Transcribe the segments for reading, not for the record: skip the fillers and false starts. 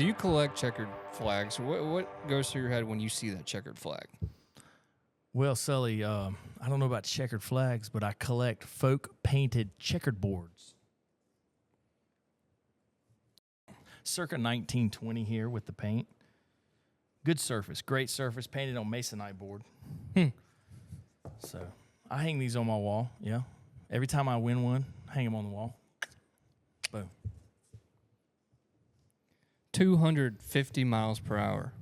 you collect checkered flags? What goes through your head when you see that checkered flag? Well, Sully, I don't know about checkered flags, but I collect folk-painted checkered boards. Circa 1920 here with the paint. Good surface, great surface, painted on masonite board. So I hang these on my wall, yeah. Every time I win one, hang them on the wall. Boom. 250 miles per hour.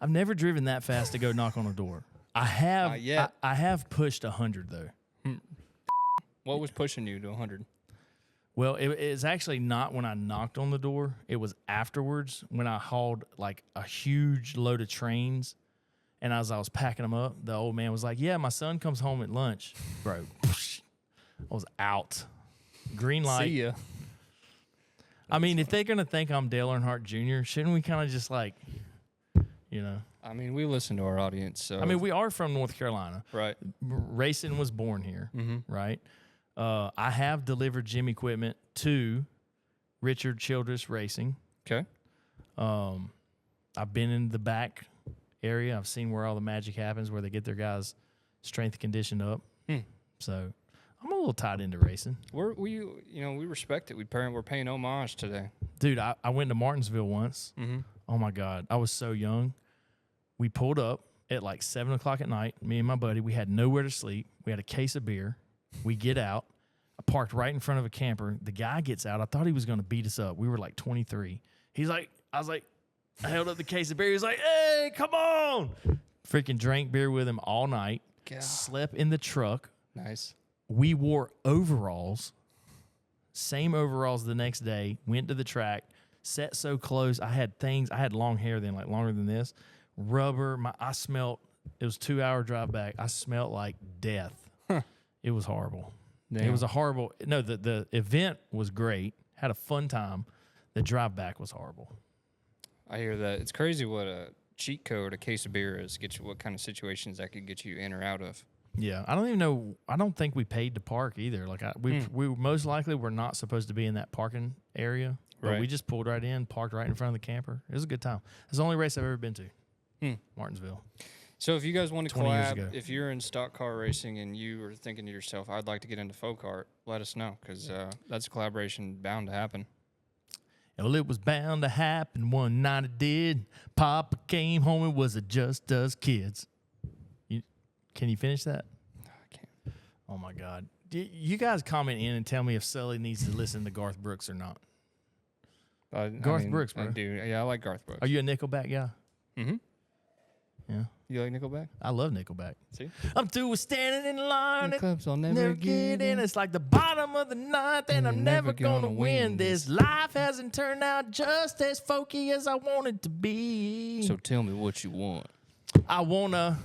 I've never driven that fast to go knock on a door. I have. Not yet. I have pushed 100 though. What was pushing you to 100? Well, it's actually not when I knocked on the door. It was afterwards when I hauled like a huge load of trains, and as I was packing them up, the old man was like, "Yeah, my son comes home at lunch, bro." I was out. Green light. See ya. I mean, if they're gonna think I'm Dale Earnhardt Jr., shouldn't we kind of just like, you know? I mean, we listen to our audience. So I mean, we are from North Carolina. right. Racing was born here, Mm-hmm. right? I have delivered gym equipment to Richard Childress Racing. Okay. I've been in the back area. I've seen where all the magic happens, where they get their guys strength conditioned up. So I'm a little tied into racing. We respect it. We're paying homage today. Dude, I went to Martinsville once. Mm-hmm. Oh, my God. I was so young. We pulled up at like 7 o'clock at night, me and my buddy. We had nowhere to sleep. We had a case of beer. We get out. I parked right in front of a camper. The guy gets out. I thought he was going to beat us up. We were like 23. I held up the case of beer. He was like, "Hey, come on." Freaking drank beer with him all night. God. Slept in the truck. Nice. We wore overalls, same overalls the next day, went to the track, sat so close. I had long hair then, like longer than this. Rubber. I smelled, it was a 2-hour drive back. I smelled like death. It was horrible. Damn. It was the event was great. Had a fun time. The drive back was horrible. I hear that. It's crazy what a cheat code a case of beer is. Get you what kind of situations that could get you in or out of. Yeah, I don't even know. I don't think we paid to park either. Like we most likely were not supposed to be in that parking area, but Right. we just pulled right in, parked right in front of the camper. It was a good time. It's the only race I've ever been to, Martinsville. So if you guys want to 20 years ago. collab, if you're in stock car racing and you are thinking to yourself, I'd like to get into folk art, let us know, because that's a collaboration bound to happen. Well, it was bound to happen. One night it did. Papa came home. It was a just us kids. Can you finish that? I can't. Oh my God! You guys comment in and tell me if Sully needs to listen to Garth Brooks or not. Garth Brooks, bro. I do. Yeah, I like Garth Brooks. Are you a Nickelback guy? Mm-hmm. Yeah. You like Nickelback? I love Nickelback. See? I'm through with standing in line. The clubs I'll Never get in. It's like the bottom of the ninth, and I'm never gonna win this. Life hasn't turned out just as folky as I wanted to be. So tell me what you want. I want a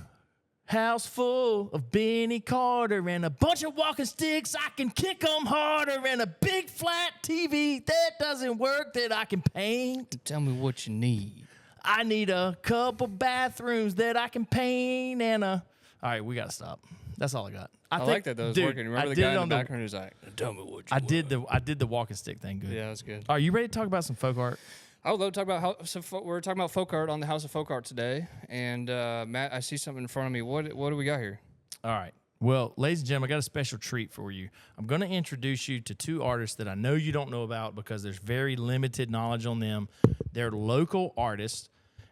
house full of Benny Carter and a bunch of walking sticks. I can kick them harder, and a big flat TV that doesn't work that I can paint. Tell me what you need. I need a couple bathrooms that I can paint and a... All right, we got to stop. That's all I got. I like that, though. It's working. Remember the guy in the background who's like, tell me what you want. I did the walking stick thing good. Yeah, that's good. Are you ready to talk about some folk art? I would love to talk about we're talking about folk art on the House of Folk Art today. And Matt, I see something in front of me. What do we got here? All right. Well, ladies and gentlemen, I got a special treat for you. I'm going to introduce you to two artists that I know you don't know about because there's very limited knowledge on them. They're local artists.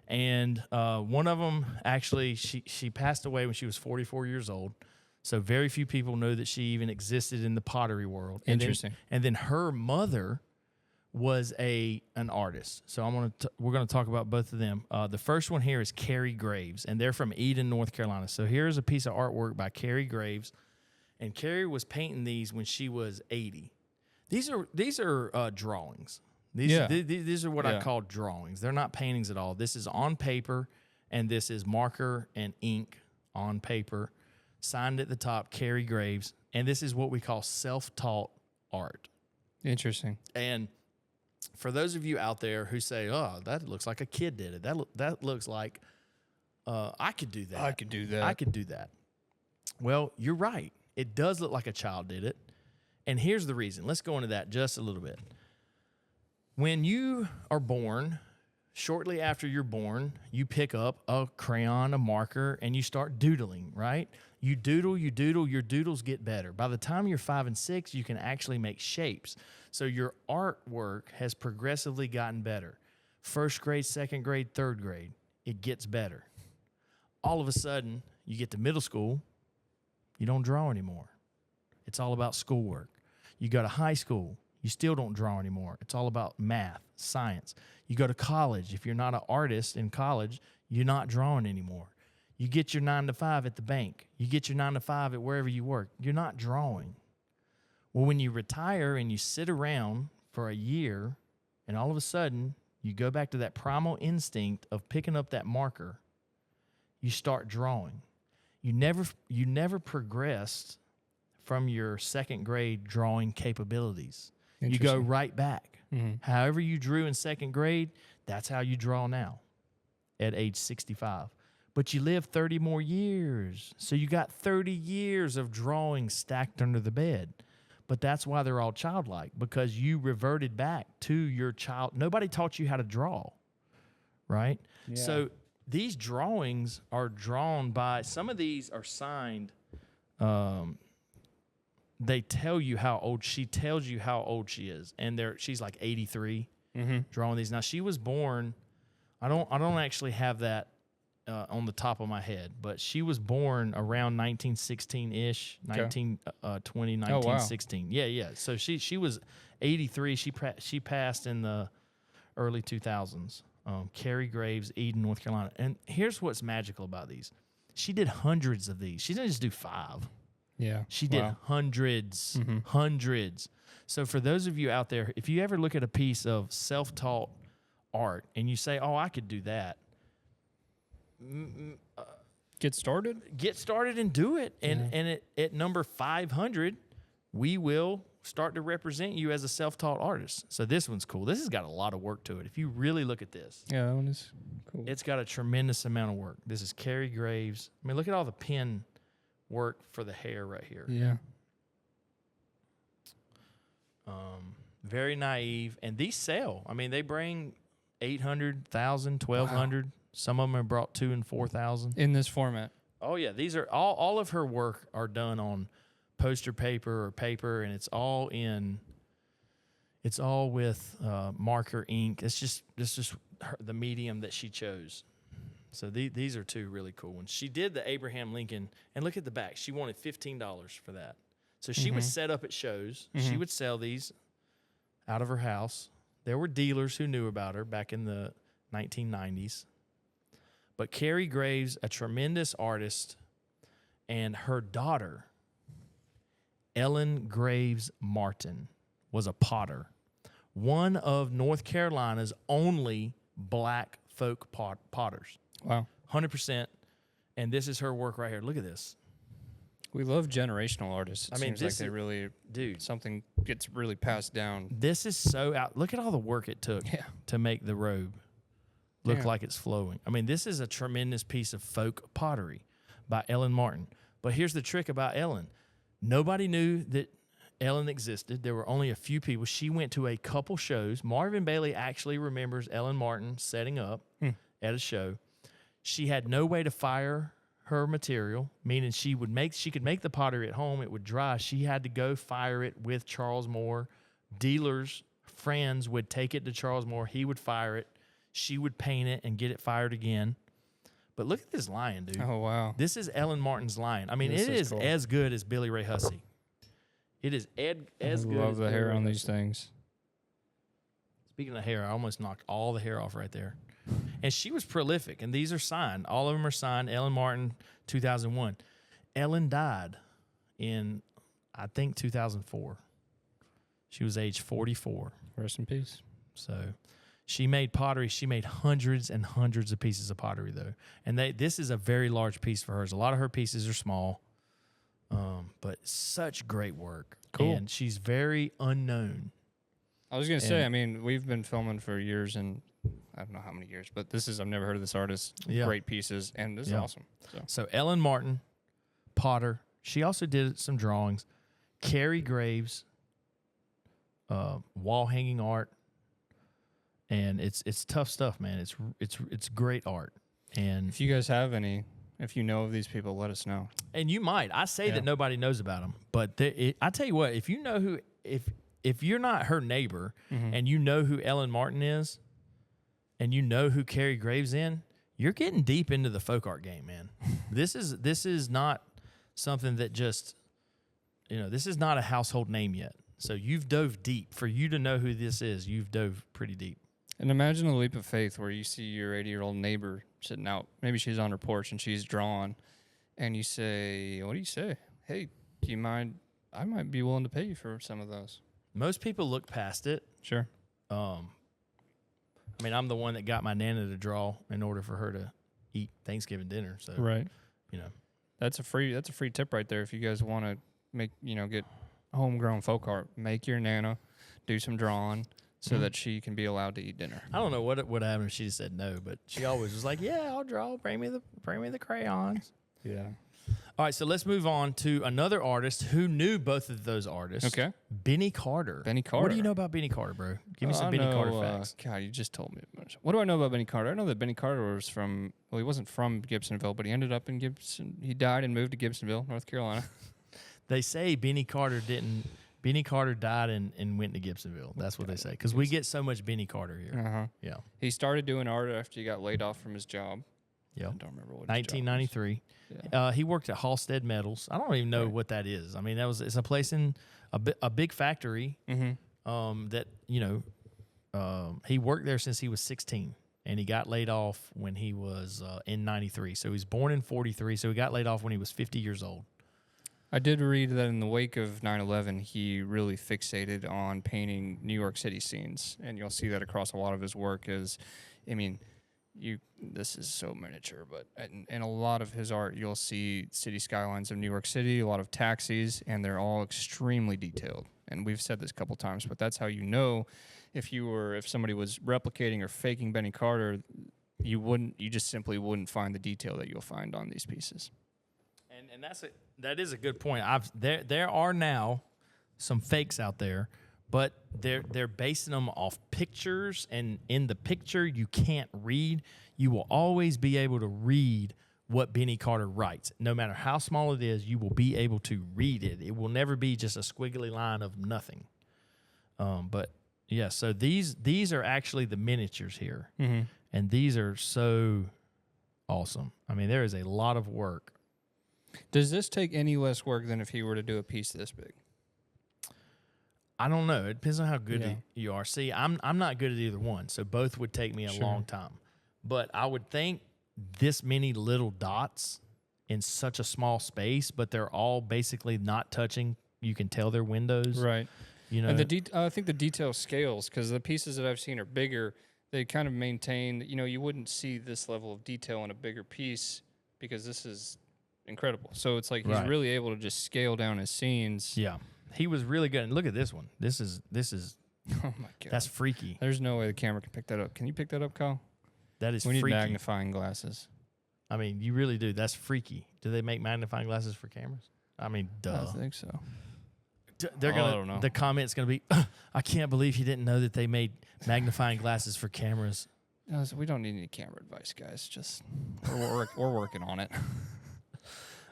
And one of them, actually, she passed away when she was 44 years old. So very few people know that she even existed in the pottery world. Interesting. And then her mother was an artist. So we're going to talk about both of them. The first one here is Carrie Graves, and they're from Eden, North Carolina. So here's a piece of artwork by Carrie Graves. And Carrie was painting these when she was 80. These are drawings. These are what I call drawings. They're not paintings at all. This is on paper, and this is marker and ink on paper, signed at the top, Carrie Graves. And this is what we call self-taught art. Interesting. And for those of you out there who say, "Oh, that looks like a kid did it. That looks like I could do that. I could do that. I could do that." Well, you're right. It does look like a child did it. And here's the reason. Let's go into that just a little bit. When you are born, shortly after you're born, you pick up a crayon, a marker, and you start doodling, right? You doodle, your doodles get better. By the time you're 5 and 6, you can actually make shapes. So your artwork has progressively gotten better. First grade, second grade, third grade, it gets better. All of a sudden, you get to middle school, you don't draw anymore. It's all about schoolwork. You go to high school, you still don't draw anymore. It's all about math, science. You go to college. If you're not an artist in college, you're not drawing anymore. You get your 9 to 5 at the bank. You get your 9 to 5 at wherever you work. You're not drawing. Well, when you retire and you sit around for a year, and all of a sudden you go back to that primal instinct of picking up that marker, you start drawing. You never progressed from your second grade drawing capabilities. You go right back. However you drew in second grade, that's how you draw now at age 65. But you live 30 more years. So you got 30 years of drawing stacked under the bed. But that's why they're all childlike, because you reverted back to your child. Nobody taught you how to draw, right? Yeah. So these drawings are drawn by, some of these are signed. They tell you how old, she tells you how old she is. And she's like 83 drawing these. Now, she was born, I don't actually have that on the top of my head, but she was born around 1916-ish, 1920, 1916. Yeah. So she was 83. She passed in the early 2000s. Carrie Graves, Eden, North Carolina. And here's what's magical about these. She did hundreds of these. She didn't just do 5. Yeah. She did hundreds. So for those of you out there, if you ever look at a piece of self-taught art and you say, oh, I could do that, get started and do it. And at number 500, we will start to represent you as a self-taught artist. So this one's cool. This has got a lot of work to it. If you really look at this. Yeah, that one is cool. It's got a tremendous amount of work. This is Carrie Graves. I mean, look at all the pen work for the hair right here. Yeah. Very naive. And these sell. I mean, they bring 800, 1,000, 1,200. Wow. Some of them are brought 2,000 and 4,000. In this format. Oh, yeah. These are all of her work are done on poster paper or paper, and it's all with marker ink. It's just the medium that she chose. So these are 2 really cool ones. She did the Abraham Lincoln, and look at the back. She wanted $15 for that. So she would set up at shows. She would sell these out of her house. There were dealers who knew about her back in the 1990s. But Carrie Graves, a tremendous artist, and her daughter, Ellen Graves Martin, was a potter. One of North Carolina's only black folk potters. Wow. 100%. And this is her work right here. Look at this. We love generational artists. It seems like they really, something gets really passed down. This is so out. Look at all the work it took to make the robe look like it's flowing. I mean, this is a tremendous piece of folk pottery by Ellen Martin. But here's the trick about Ellen. Nobody knew that Ellen existed. There were only a few people. She went to a couple shows. Marvin Bailey actually remembers Ellen Martin setting up at a show. She had no way to fire her material, meaning she could make the pottery at home. It would dry. She had to go fire it with Charles Moore. Dealers, friends would take it to Charles Moore. He would fire it. She would paint it and get it fired again. But look at this lion, dude. Oh, wow. This is Ellen Martin's lion. I mean, it is cool. As good as Billy Ray Hussey. It is as good. I love the hair on these things. Speaking of hair, I almost knocked all the hair off right there. And she was prolific, and these are signed. All of them are signed. Ellen Martin, 2001. Ellen died in, I think, 2004. She was age 44. Rest in peace. So she made pottery. She made hundreds and hundreds of pieces of pottery, though. And this is a very large piece for hers. A lot of her pieces are small, but such great work. Cool. And she's very unknown. I was going to say, I mean, we've been filming for years, and I don't know how many years, but I've never heard of this artist. Yeah. Great pieces, and this is awesome. So Ellen Martin, potter. She also did some drawings. Carrie Graves, wall hanging art. and it's tough stuff, man. It's great art, and If you guys have any, if you know of these people, let us know. you might. I say that nobody knows about them, but I tell you what, if you know who, if you're not her neighbor and you know who Ellen Martin is, and you know who Carrie Graves in, you're getting deep into the folk art game, man. This is not something that just, this is not a household name yet. So you've dove deep. For you to know who this is, you've dove pretty deep. And imagine a leap of faith where you see your 80-year-old neighbor sitting out. Maybe she's on her porch and she's drawing, and you say, "What do you say? Hey, do you mind? I might be willing to pay you for some of those." Most people look past it. Sure. I mean, I'm the one that got my Nana to draw in order for her to eat Thanksgiving dinner. So Right. That's a free tip right there. If you guys want to make get homegrown folk art, make your Nana do some drawing so that she can be allowed to eat dinner. I don't know what would happen if she just said no, but she always was like, "Yeah, I'll draw. Bring me the crayons." Yeah. All right, so let's move on to another artist who knew both of those artists. Okay. Benny Carter. Benny Carter. What do you know about Benny Carter, bro? Give me some Benny Carter facts. God, you just told me a bunch. What do I know about Benny Carter? I know that Benny Carter was he wasn't from Gibsonville, but he ended up in Gibson. He died and moved to Gibsonville, North Carolina. They say Benny Carter didn't. Benny Carter died and went to Gibsonville. That's what they say. Because we get so much Benny Carter here. Uh-huh. Yeah. He started doing art after he got laid off from his job. Yeah. I don't remember what 1993. Yeah. He worked at Halstead Metals. I don't even know what that is. I mean, it's a place in a big factory. That he worked there since he was 16, and he got laid off when he was in 93. So he was born in 43. So he got laid off when he was 50 years old. I did read that in the wake of 9/11, he really fixated on painting New York City scenes, and you'll see that across a lot of his work. This is so miniature, but in a lot of his art, you'll see city skylines of New York City, a lot of taxis, and they're all extremely detailed. And we've said this a couple times, but that's how you know if somebody was replicating or faking Benny Carter, you just simply wouldn't find the detail that you'll find on these pieces. And that is a good point. There are now some fakes out there, but they're basing them off pictures, and in the picture you can't read. You will always be able to read what Benny Carter writes. No matter how small it is, you will be able to read it. It will never be just a squiggly line of nothing. But yeah, so these are actually the miniatures here, and these are so awesome. I mean, there is a lot of work. Does this take any less work than if he were to do a piece this big? I don't know. It depends on how good you are. See, I'm not good at either one, so both would take me a long time. But I would think this many little dots in such a small space, but they're all basically not touching. You can tell they're windows, right? And I think the detail scales because the pieces that I've seen are bigger. They kind of maintain. You wouldn't see this level of detail in a bigger piece because this is incredible. So it's like he's really able to just scale down his scenes. Yeah. He was really good. And look at this one. This is oh my God. That's freaky. There's no way the camera can pick that up. Can you pick that up, Kyle? That is we freaky. need magnifying glasses. I mean, you really do. That's freaky. Do they make magnifying glasses for cameras? I mean, duh. I think so. They're I don't know. The comment's gonna be, I can't believe you didn't know that they made magnifying glasses for cameras. No, so we don't need any camera advice, guys. Just we're working on it.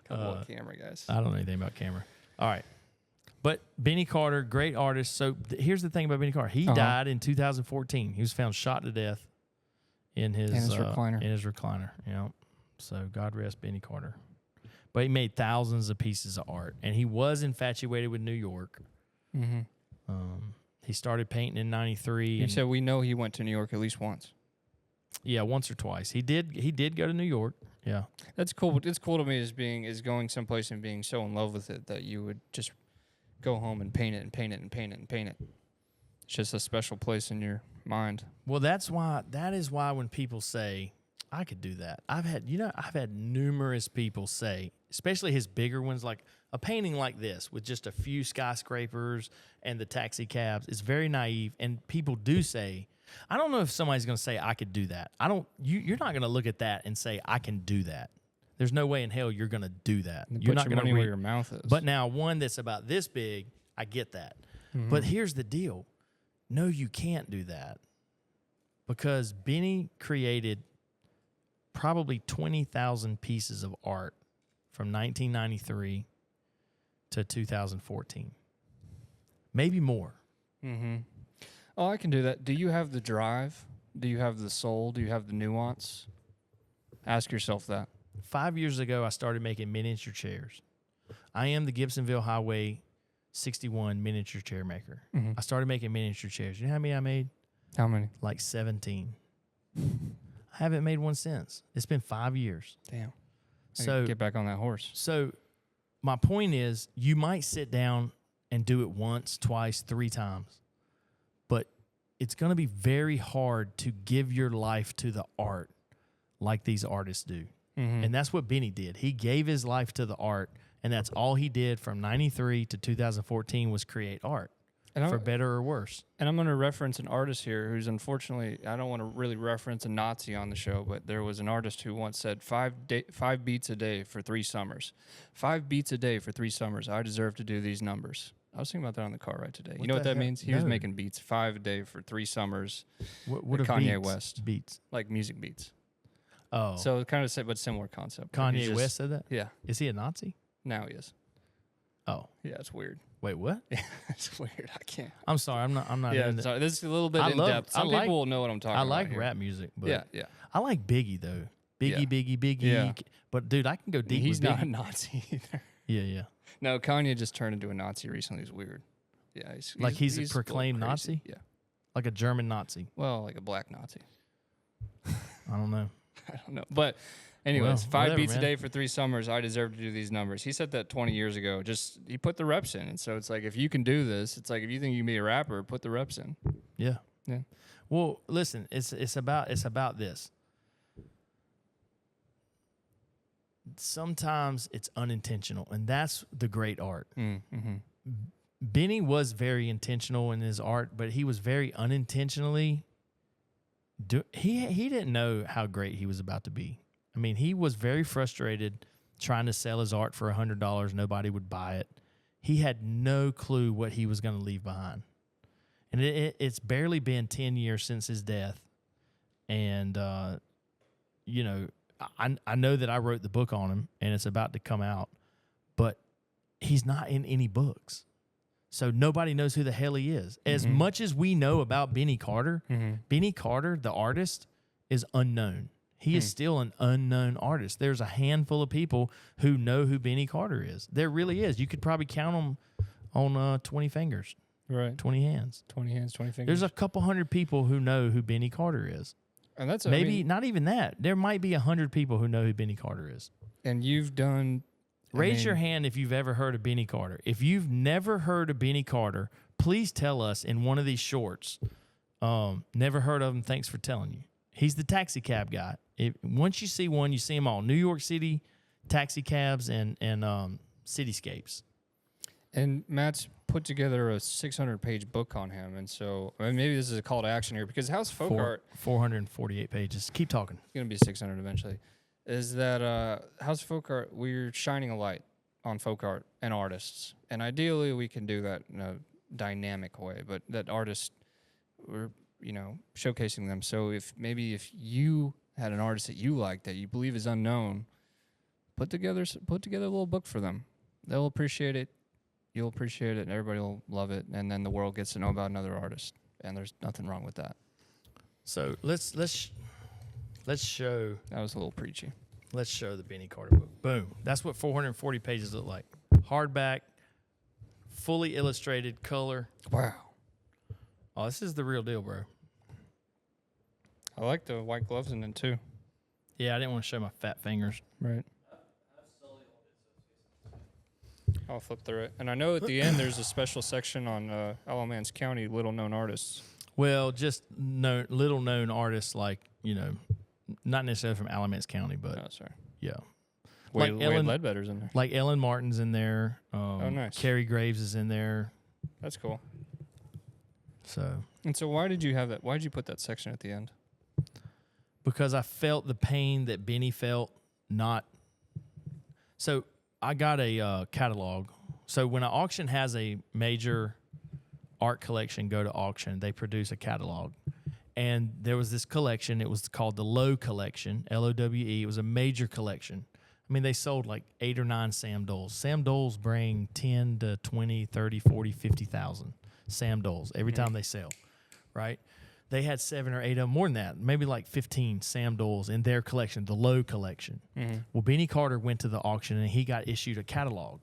Couple of camera guys. I don't know anything about camera. All right. But Benny Carter, great artist. So here's the thing about Benny Carter. He died in 2014. He was found shot to death in his recliner. In his recliner. So God rest Benny Carter. But he made thousands of pieces of art, and he was infatuated with New York. He started painting in '93. You said we know he went to New York at least once. Yeah, once or twice. He did go to New York. Yeah, that's cool. It's cool to me is going someplace and being so in love with it that you would just go home and paint it and paint it and paint it and paint it. It's just a special place in your mind. Well, that is why when people say I could do that, I've had numerous people say, especially his bigger ones, like a painting like this with just a few skyscrapers and the taxi cabs. It's very naive, and people do say, I don't know if somebody's going to say I could do that. You're not going to look at that and say I can do that. There's no way in hell you're going to do that. You're not going to where your mouth is. But now one that's about this big, I get that. But here's the deal. No, you can't do that. because Benny created probably 20,000 pieces of art from 1993 to 2014. Maybe more. Mm-hmm. Oh, I can do that. Do you have the drive? Do you have the soul? Do you have the nuance? Ask yourself that. 5 years ago, I started making miniature chairs. I am the Gibsonville Highway 61 miniature chair maker. Mm-hmm. I started making miniature chairs. You know how many I made? How many? Like 17. I haven't made one since. It's been 5 years. Damn. So get back on that horse. So my point is, you might sit down and do it once, twice, 3 times, but it's going to be very hard to give your life to the art like these artists do. Mm-hmm. And that's what Benny did. He gave his life to the art, and that's all he did from 93 to 2014 was create art, for better or worse. And I'm going to reference an artist here who's unfortunately, I don't want to really reference a Nazi on the show, but there was an artist who once said 5 beats a day for 3 summers. 5 beats a day for 3 summers. I deserve to do these numbers. I was thinking about that on the car ride today. You know what that means? He was making beats 5 a day for 3 summers. What are Kanye beats? West. Beats. Like music beats. Oh. So kind of but similar concept. Kanye West said that? Yeah. Is he a Nazi? Now he is. Oh. Yeah, it's weird. Wait, what? Yeah, it's weird. I can't. I'm sorry. I'm not. Yeah, into sorry. This is a little bit in depth. Some people will know what I'm talking about. I like here. rap music, but yeah. I like Biggie though. Biggie. Yeah. But dude, I can go deep. He's with not Biggie. a Nazi either. Yeah. No, Kanye just turned into a Nazi recently. He's weird. Yeah, he's a proclaimed crazy. Nazi. Yeah. Like a German Nazi. Well, like a black Nazi. I don't know. I don't know. But anyways, Well, 5 whatever, beats man. a day for 3 summers. I deserve to do these numbers. He said that 20 years ago. Just he put the reps in. And so it's like if you can do this, it's like if you think you can be a rapper, put the reps in. Yeah. Yeah. Well, listen, it's about this. Sometimes it's unintentional, and that's the great art. Mm-hmm. Benny was very intentional in his art, but he was very unintentionally. He didn't know how great he was about to be. I mean, he was very frustrated trying to sell his art for $100. Nobody would buy it. He had no clue what he was going to leave behind. And it's barely been 10 years since his death. And, you know, I know that I wrote the book on him, and it's about to come out. But he's not in any books. So nobody knows who the hell he is. As much as we know about Benny Carter, Benny Carter, the artist, is unknown. He is still an unknown artist. There's a handful of people who know who Benny Carter is. There really is. You could probably count them on 20 fingers. Right. 20 hands. 20 hands, 20 fingers. There's a couple hundred people who know who Benny Carter is. And that's Maybe not even that. There might be 100 people who know who Benny Carter is. And you've done... Raise your hand if you've ever heard of Benny Carter. If you've never heard of Benny Carter, please tell us in one of these shorts. Never heard of him. Thanks for telling you. He's the taxi cab guy. Once you see one, you see them all. New York City taxi cabs and cityscapes. And Matt's put together a 600-page book on him. And so maybe this is a call to action here because House Folk Art... 448 pages. Keep talking. It's going to be 600 eventually. Is that House Folk Art, we're shining a light on folk art and artists. And ideally, we can do that in a dynamic way, but that artists, we're, showcasing them. So if you had an artist that you like that you believe is unknown, put together a little book for them. They'll appreciate it. You'll appreciate it, and everybody will love it. And then the world gets to know about another artist, and there's nothing wrong with that. So let's show. That was a little preachy. Let's show the Benny Carter book. Boom. That's what 440 pages look like. Hardback, fully illustrated, color. Wow. Oh, this is the real deal, bro. I like the white gloves in it, too. Yeah, I didn't want to show my fat fingers. Right. I'll flip through it. And I know at the end there's a special section on Alamance County, little-known artists. Well, just little-known artists like, not necessarily from Alamance County, but Oh, sorry. yeah. Wade Ledbetter's in there. Like Ellen Martin's in there. Oh, nice. Carrie Graves is in there. That's cool. So And so why did you have that? Why did you put that section at the end? because I felt the pain that Benny felt. So I got a catalog. So when an auction has a major art collection go to auction, they produce a catalog. And there was this collection. It was called the Lowe Collection, Lowe. It was a major collection. I mean, they sold like 8 or 9 Sam Doles. Sam Doles bring 10 to 20, 30, 40, 50,000 Sam Doles every time they sell, right? They had 7 or 8 of them, more than that, maybe like 15 Sam Doles in their collection, the Lowe Collection. Well, Benny Carter went to the auction and he got issued a catalog.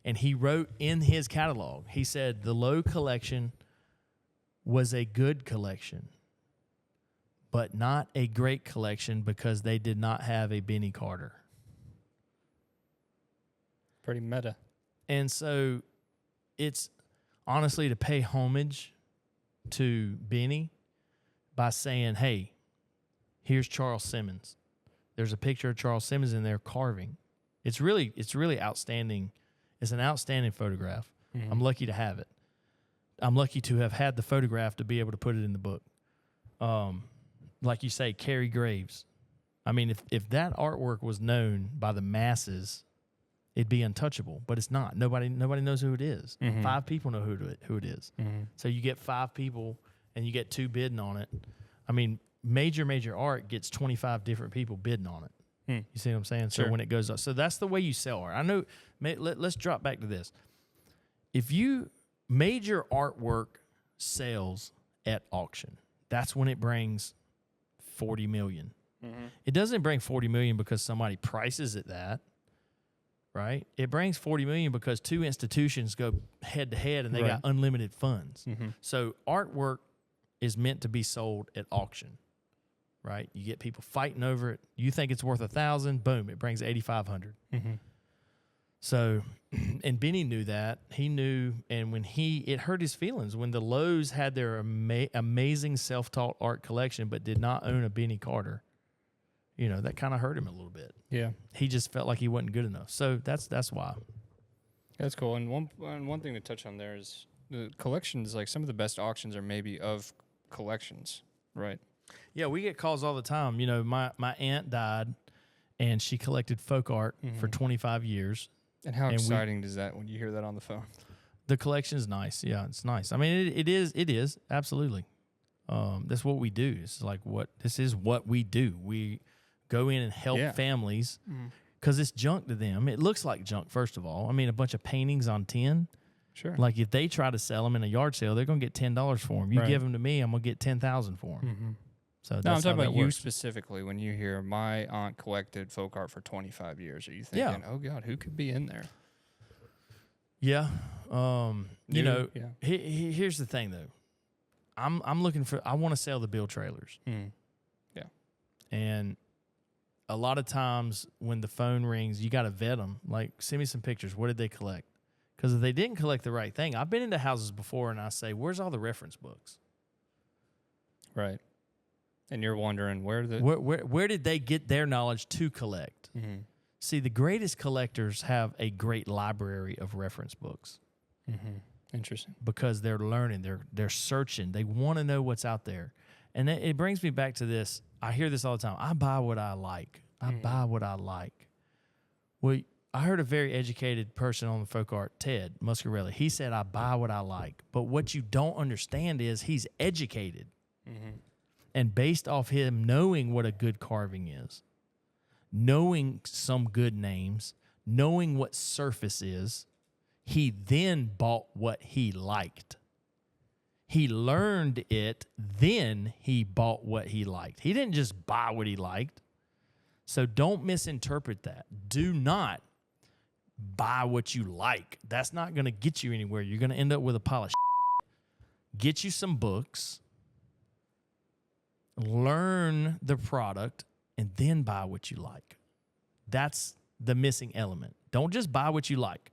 And he wrote in his catalog, he said, the Lowe Collection was a good collection, but not a great collection because they did not have a Benny Carter. Pretty meta. And so it's honestly to pay homage to Benny by saying, hey, here's Charles Simmons. There's a picture of Charles Simmons in there carving. It's really outstanding. It's an outstanding photograph. I'm lucky to have it. I'm lucky to have had the photograph to be able to put it in the book. Like you say, Carrie Graves. I mean, if that artwork was known by the masses, it'd be untouchable, but it's not. Nobody knows who it is. 5 people know who it is. So you get 5 people and you get 2 bidding on it. I mean, major art gets 25 different people bidding on it. You see what I'm saying? Sure. So when it goes up, so that's the way you sell art. I know. Let's drop back to this. If you major artwork sales at auction, that's when it brings 40 million. It doesn't bring 40 million because somebody prices it that. Right? It brings 40 million because 2 institutions go head to head and they got unlimited funds. So artwork is meant to be sold at auction, right? You get people fighting over it. You think it's worth 1,000, boom, it brings 8,500. So, and Benny knew that. He knew, and when it hurt his feelings when the Lowe's had their amazing self-taught art collection but did not own a Benny Carter. You know, that kind of hurt him a little bit. Yeah. He just felt like he wasn't good enough. So that's why. That's cool. And one thing to touch on there is the collections, like some of the best auctions are maybe of collections, right? Yeah, we get calls all the time. You know, my aunt died, and she collected folk art for 25 years. And how exciting does that when you hear that on the phone? The collection is nice. Yeah, it's nice. I mean, it is absolutely. That's what we do. This is what we do. We go in and help families because it's junk to them. It looks like junk, first of all. I mean, a bunch of paintings on tin. Sure. Like if they try to sell them in a yard sale, they're going to get $10 for them. You give them to me, I'm going to get $10,000 for them. So no, I'm talking about you specifically. When you hear my aunt collected folk art for 25 years, are you thinking, oh God, who could be in there? Yeah. You know, here's the thing though. I'm looking for. I want to sell the bill trailers. Yeah. And a lot of times when the phone rings, you got to vet them. Like, send me some pictures. What did they collect? Because if they didn't collect the right thing, I've been into houses before and I say, "Where's all the reference books?" Right. And you're wondering where did they get their knowledge to collect? See, the greatest collectors have a great library of reference books. Interesting. Because they're learning, they're searching, they want to know what's out there. And it brings me back to this. I hear this all the time. I buy what I like. I buy what I like. Well, I heard a very educated person on the folk art, Ted Muscarelli. He said, I buy what I like. But what you don't understand is he's educated. And based off him knowing what a good carving is, knowing some good names, knowing what surface is, he then bought what he liked. He learned it, then he bought what he liked. He didn't just buy what he liked. So don't misinterpret that. Do not buy what you like. That's not going to get you anywhere. You're going to end up with a pile of shit. Get you some books, learn the product, and then buy what you like. That's the missing element. Don't just buy what you like.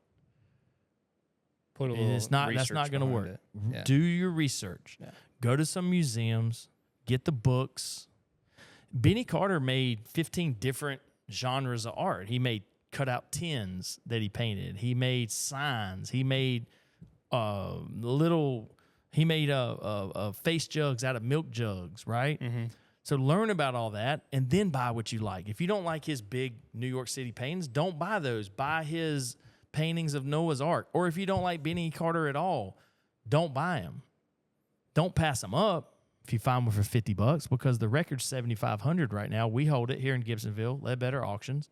Put a little That's not going to work. Yeah. Do your research. Yeah. Go to some museums. Get the books. Benny Carter made 15 different genres of art. He made cutout tins that he painted. He made signs. He made face jugs out of milk jugs, right? So learn about all that and then buy what you like. If you don't like his big New York City paintings, don't buy those. Buy his paintings of Noah's Ark. Or if you don't like Benny Carter at all, don't buy them. Don't pass them up, if you find one for $50, because the record's $7,500 right now. We hold it here in Gibsonville, Ledbetter Auctions.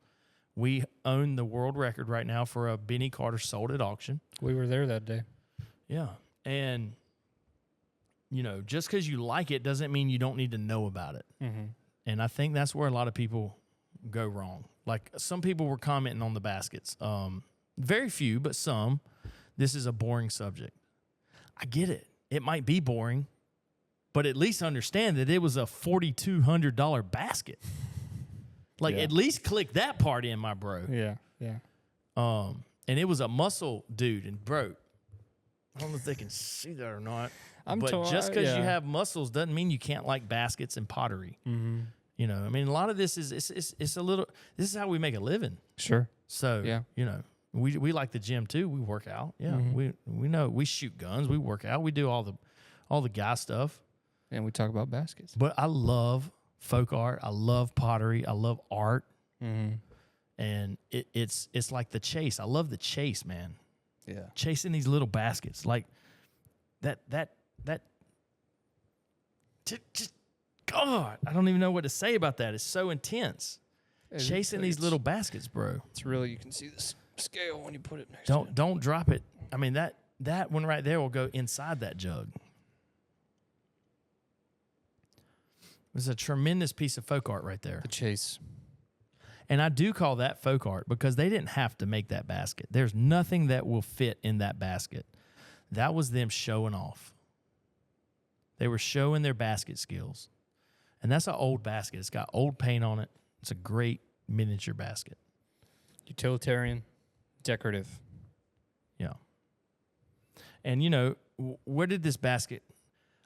We own the world record right now for a Benny Carter sold at auction. We were there that day. Yeah. And, you know, just because you like it doesn't mean you don't need to know about it. Mm-hmm. And I think that's where a lot of people go wrong. Like, some people were commenting on the baskets. Very few, but some. This is a boring subject. I get it. It might be boring, but at least understand that it was a $4,200 basket. Like, at least click that part in, my bro. Yeah, yeah. And it was a muscle dude. And, bro, I don't know if they can see that or not. But just because you have muscles doesn't mean you can't like baskets and pottery. Mm-hmm. You know, I mean, a lot of this is it's a little. This is how we make a living. Sure. So you know, we like the gym too. We work out. Yeah, we know we shoot guns. We work out. We do all the guy stuff. And we talk about baskets. But I love folk art. I love pottery. I love art. Mm-hmm. And it's like the chase. I love the chase, man. Yeah. Chasing these little baskets, like that. Just God, I don't even know what to say about that. It's so intense. Chasing these little baskets, bro. It's really, you can see the scale when you put it next. Don't drop it. I mean, that one right there will go inside that jug. It's a tremendous piece of folk art right there. The chase. And I do call that folk art because they didn't have to make that basket. There's nothing that will fit in that basket. That was them showing off. They were showing their basket skills. And that's an old basket. It's got old paint on it. It's a great miniature basket. Utilitarian, decorative. Yeah. And, you know, where did this basket...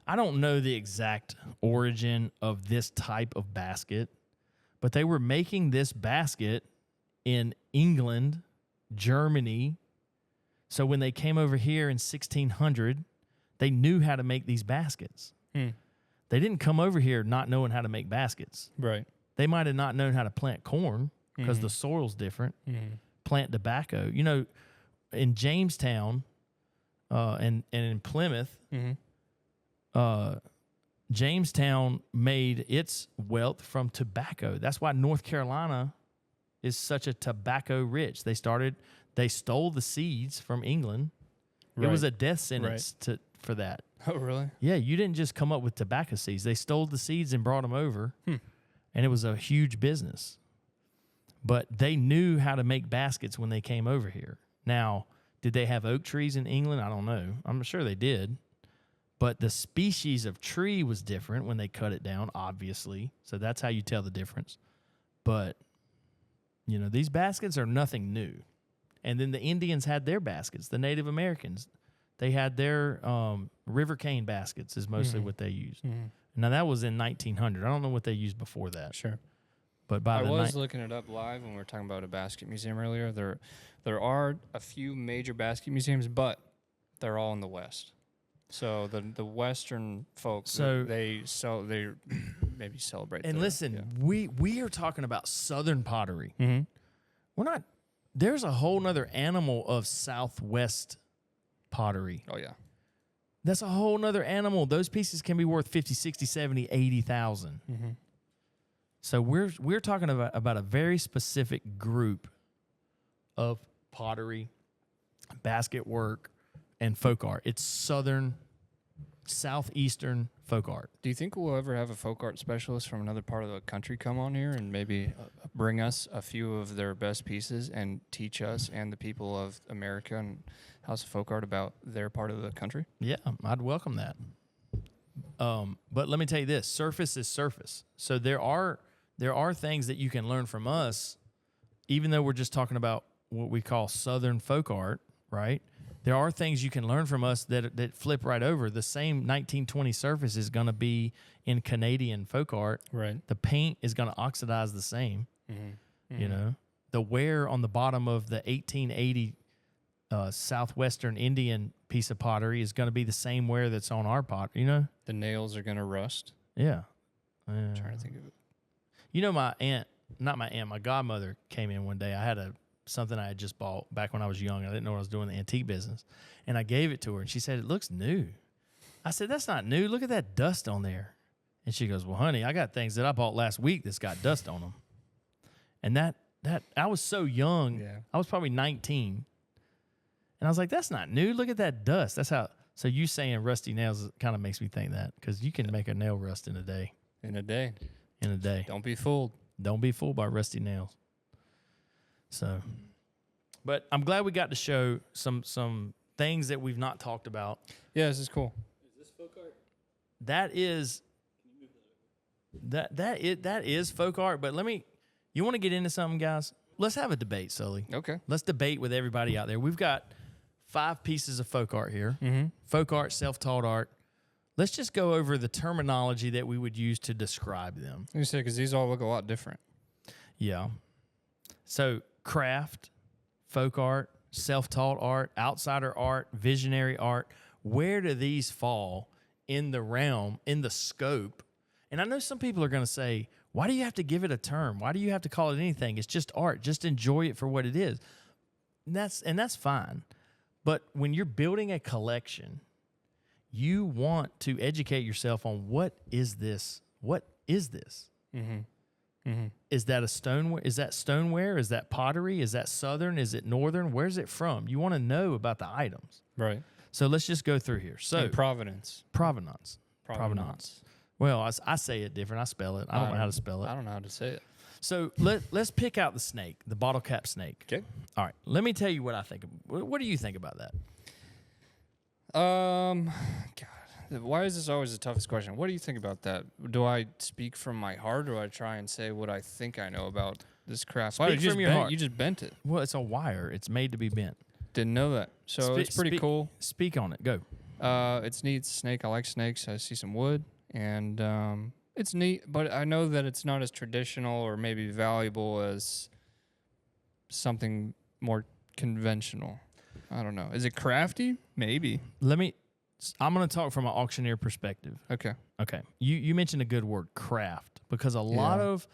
I don't know the exact origin of this type of basket, but they were making this basket in England, Germany. So when they came over here in 1600, they knew how to make these baskets. They didn't come over here not knowing how to make baskets. Right. They might have not known how to plant corn because the soil's different. Plant tobacco. You know, in Jamestown and in Plymouth, Jamestown made its wealth from tobacco. That's why North Carolina is such a tobacco rich. They stole the seeds from England. It was a death sentence for that. Oh, really? Yeah, you didn't just come up with tobacco seeds. They stole the seeds and brought them over, and it was a huge business. But they knew how to make baskets when they came over here. Now, did they have oak trees in England? I don't know. I'm sure they did. But the species of tree was different when they cut it down, obviously. So that's how you tell the difference. But, you know, these baskets are nothing new. And then the Indians had their baskets. The Native Americans, they had their river cane baskets is mostly what they used. Now, that was in 1900. I don't know what they used before that. Sure. But by I was looking it up live when we were talking about a basket museum earlier. There are a few major basket museums, but they're all in the West. So the Western folks, they maybe celebrate. And listen, we are talking about Southern pottery. We're not. There's a whole nother animal of Southwest pottery. Oh yeah, that's a whole nother animal. Those pieces can be worth 50, 60, 70, 80,000. So we're talking about a very specific group of pottery, basket work, and folk art. It's southeastern folk art. Do you think we'll ever have a folk art specialist from another part of the country come on here and maybe bring us a few of their best pieces and teach us and the people of America and House of Folk Art about their part of the country? Yeah, I'd welcome that. But let me tell you this, surface is surface. So there are things that you can learn from us, even though we're just talking about what we call Southern folk art, right? There are things you can learn from us that flip right over. The same 1920 surface is going to be in Canadian folk art. Right. The paint is going to oxidize the same. You know, the wear on the bottom of the 1880 Southwestern Indian piece of pottery is going to be the same wear that's on our pot. You know, the nails are going to rust. Yeah. I'm trying to think of it. You know, my godmother came in one day. I had something I had just bought back when I was young. I didn't know what I was doing in the antique business. And I gave it to her, and she said, "It looks new." I said, that's not new. Look at that dust on there. And she goes, well, honey, I got things that I bought last week that's got dust on them. And that I was so young. Yeah. I was probably 19. And I was like, that's not new. Look at that dust. That's how. So you saying rusty nails kind of makes me think that, because you can make a nail rust in a day. In a day. In a day. Don't be fooled. Don't be fooled by rusty nails. So, but I'm glad we got to show some things that we've not talked about. Yeah, this is cool. Is this folk art? That is that is folk art. But you want to get into something, guys? Let's have a debate, Sully. Okay. Let's debate with everybody out there. We've got 5 pieces of folk art here. Mm-hmm. Folk art, self-taught art. Let's just go over the terminology that we would use to describe them. Let me say, because these all look a lot different. Yeah. So craft, folk art, self-taught art, outsider art, visionary art. Where do these fall in the realm, in the scope? And I know some people are going to say, why do you have to give it a term? Why do you have to call it anything? It's just art. Just enjoy it for what it is. And that's fine. But when you're building a collection, you want to educate yourself on what is this? What is this? Mm-hmm. Mm-hmm. Is that stoneware? Is that stoneware? Is that pottery? Is that southern? Is it northern? Where's it from? You want to know about the items. Right. So let's just go through here. So And provenance. provenance. Provenance. Well, I say it different. I spell it. I don't know how to spell it. I don't know how to say it. So let's pick out the snake, the bottle cap snake. Okay. All right. Let me tell you what I think. What do you think about that? God, why is this always the toughest question? What do you think about that? Do I speak from my heart, or do I try and say what I think I know about this craft? Speak from your heart. You just bent it. Well, it's a wire. It's made to be bent. Didn't know that. So it's pretty cool. Speak on it. Go. It's neat. It's a snake. I like snakes. I see some wood, and it's neat. But I know that it's not as traditional or maybe valuable as something more conventional. I don't know. Is it crafty? Maybe. I'm going to talk from an auctioneer perspective. Okay. Okay. You mentioned a good word, craft, because a lot of